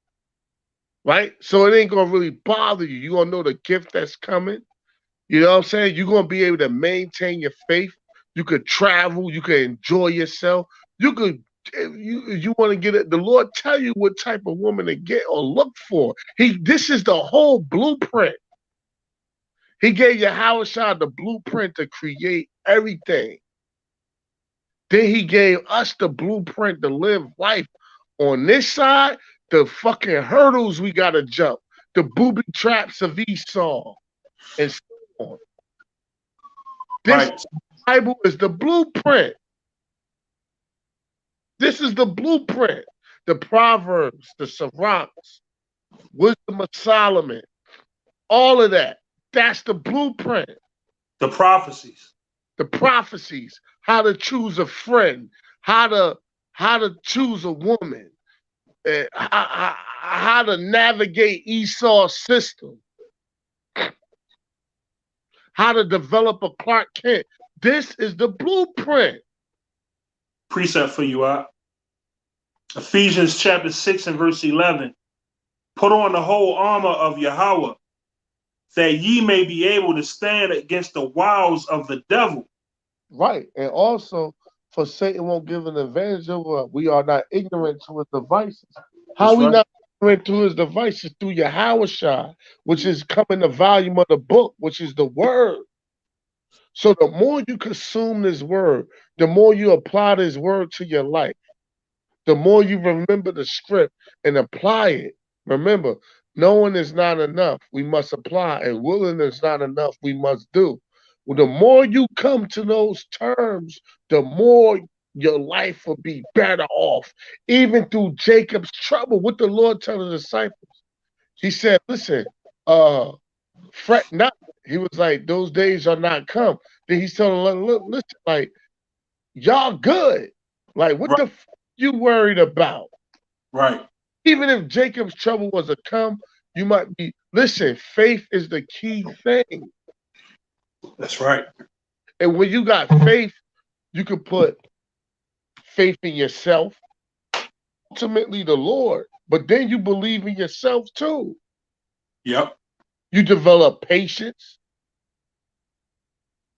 Right? So it ain't going to really bother you. You're going to know the gift that's coming. You know what I'm saying? You're going to be able to maintain your faith. You could travel. You could enjoy yourself. You could, if you want to get it, the Lord tell you what type of woman to get or look for. This is the whole blueprint. He gave Yahushua the blueprint to create everything. Then he gave us the blueprint to live life on this side, the fucking hurdles we got to jump, the booby traps of Esau, and so on. This Right. Bible is the blueprint. This is the blueprint. The Proverbs, the Sirachs, Wisdom of Solomon, all of that. That's the blueprint. The prophecies. The prophecies, how to choose a friend, how to choose a woman, how to navigate Esau's system, how to develop a Clark Kent. This is the blueprint. Precept for you, Ephesians chapter 6 and verse 11. Put on the whole armor of Yahweh, that ye may be able to stand against the wiles of the devil. Right. And also, for Satan won't give an advantage over us. We are not ignorant to his devices. How That's we right. not ignorant to his devices? Through Yahushua, which is coming the volume of the book, which is the word. So the more you consume this word, the more you apply this word to your life, the more you remember the script and apply it. Remember, knowing is not enough. We must apply, and willing is not enough. We must do. Well, the more you come to those terms, the more your life will be better off. Even through Jacob's trouble, what the Lord told the disciples, he said, listen, fret not. He was like, those days are not come. Then he's telling them, look, listen, like, y'all good. Like, what Right. the you worried about? Right. Even if Jacob's trouble was to come, you might be, listen, faith is the key thing. That's right. And when you got faith, you can put faith in yourself, ultimately the Lord, but then you believe in yourself too. Yep. You develop patience.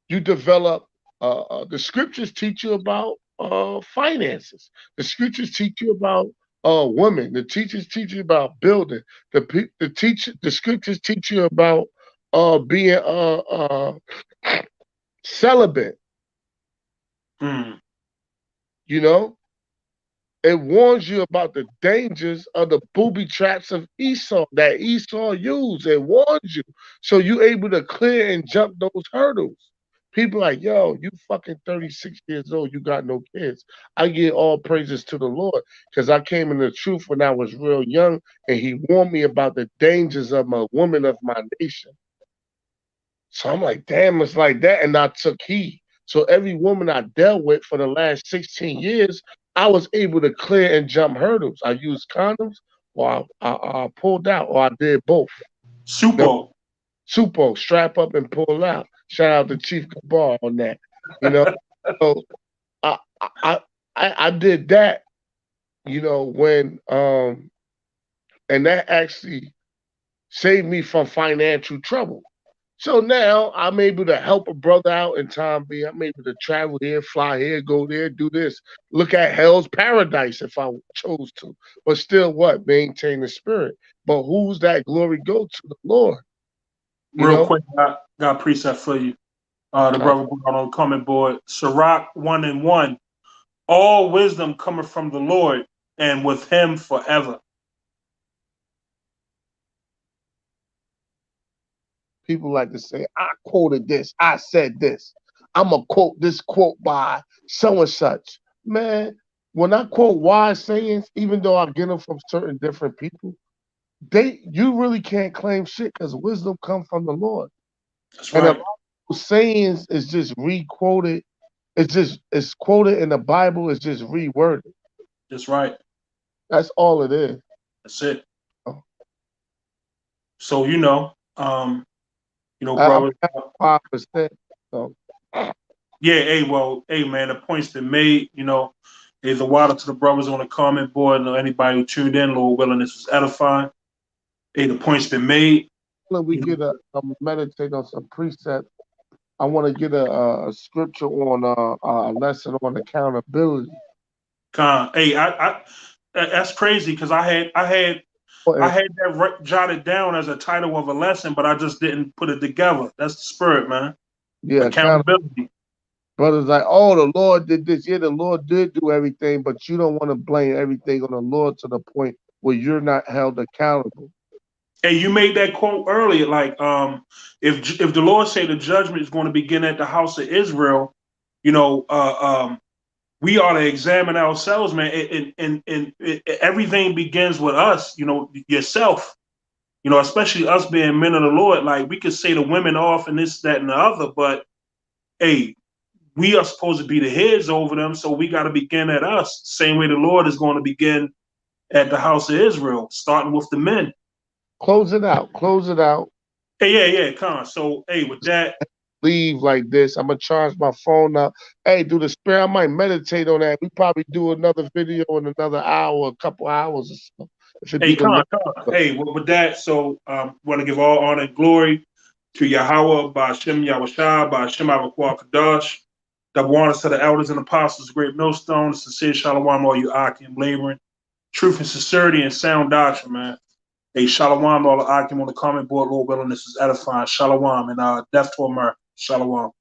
You develop, the scriptures teach you about finances. The scriptures teach you about women. The teachers teach you about building. The scriptures teach you about being celibate. Mm. You know, it warns you about the dangers of the booby traps of Esau that Esau used. It warns you, so you're able to clear and jump those hurdles. People like, yo, you fucking 36 years old, you got no kids. I give all praises to the Lord because I came in the truth when I was real young, and He warned me about the dangers of a woman of my nation. So I'm like, damn, it's like that. And I took heed. So every woman I dealt with for the last 16 years, I was able to clear and jump hurdles. I used condoms, or I pulled out, or I did both. No, Supo. Supo, strap up and pull out. Shout out to Chief Kabar on that. You know, so I I I did that. You know, when and that actually saved me from financial trouble. So now I'm able to help a brother out in time being. I'm able to travel here, fly here, go there, do this. Look at hell's paradise if I chose to. But still what? Maintain the spirit. But who's that glory go to? The Lord. You Real know? quick, I got a precept for you. The brother brought on the comment board. Sirach 1 and 1. All wisdom cometh from the Lord, and with him forever. People like to say, I quoted this, I said this. I'm going to quote this quote by so and such. Man, when I quote wise sayings, even though I get them from certain different people, you really can't claim shit because wisdom comes from the Lord. That's And a right. lot of sayings is just re-quoted. It's quoted in the Bible, it's just reworded. That's right. That's all it is. That's it. Oh. So, I'm brother. 5%. So Yeah, hey, man, the point's been made. There's a water to the brothers on the comment board and anybody who tuned in, Lord willing, this was edifying. Hey, the point's been made. we get a meditate on some precepts. I want to get a scripture on a lesson on accountability. Hey, that's crazy because I had that jotted down as a title of a lesson, but I just didn't put it together. That's the spirit, man. Yeah, Accountability. Brothers like, oh, the Lord did this. Yeah, the Lord did do everything, but you don't want to blame everything on the Lord to the point where you're not held accountable. Hey, you made that quote earlier, like if the Lord say the judgment is going to begin at the house of Israel, we ought to examine ourselves, man. And everything begins with us, yourself. Especially us being men of the Lord. Like we could say the women off and this, that, and the other, but hey, we are supposed to be the heads over them, so we got to begin at us. Same way the Lord is going to begin at the house of Israel, starting with the men. Close it out. Close it out. Hey, yeah, Con. So, hey, with that, Leave like this. I'm gonna charge my phone up. Hey, do the spirit. I might meditate on that. We probably do another video in another hour, a couple hours or so. If it be hey, the Con. Lord. Hey, with that, so want to give all honor and glory to Yahweh, Ba'Shem Yahushua, Ba'Shem Avakwa Kadash. Double honors to the elders and apostles, great millstone, sincere shalom, all you Akim laboring. Truth and sincerity and sound doctrine, man. Hey, shalom, all the Akim on the comment board, Lord willing, this is edifying. Shalom, and death to America. Shalom.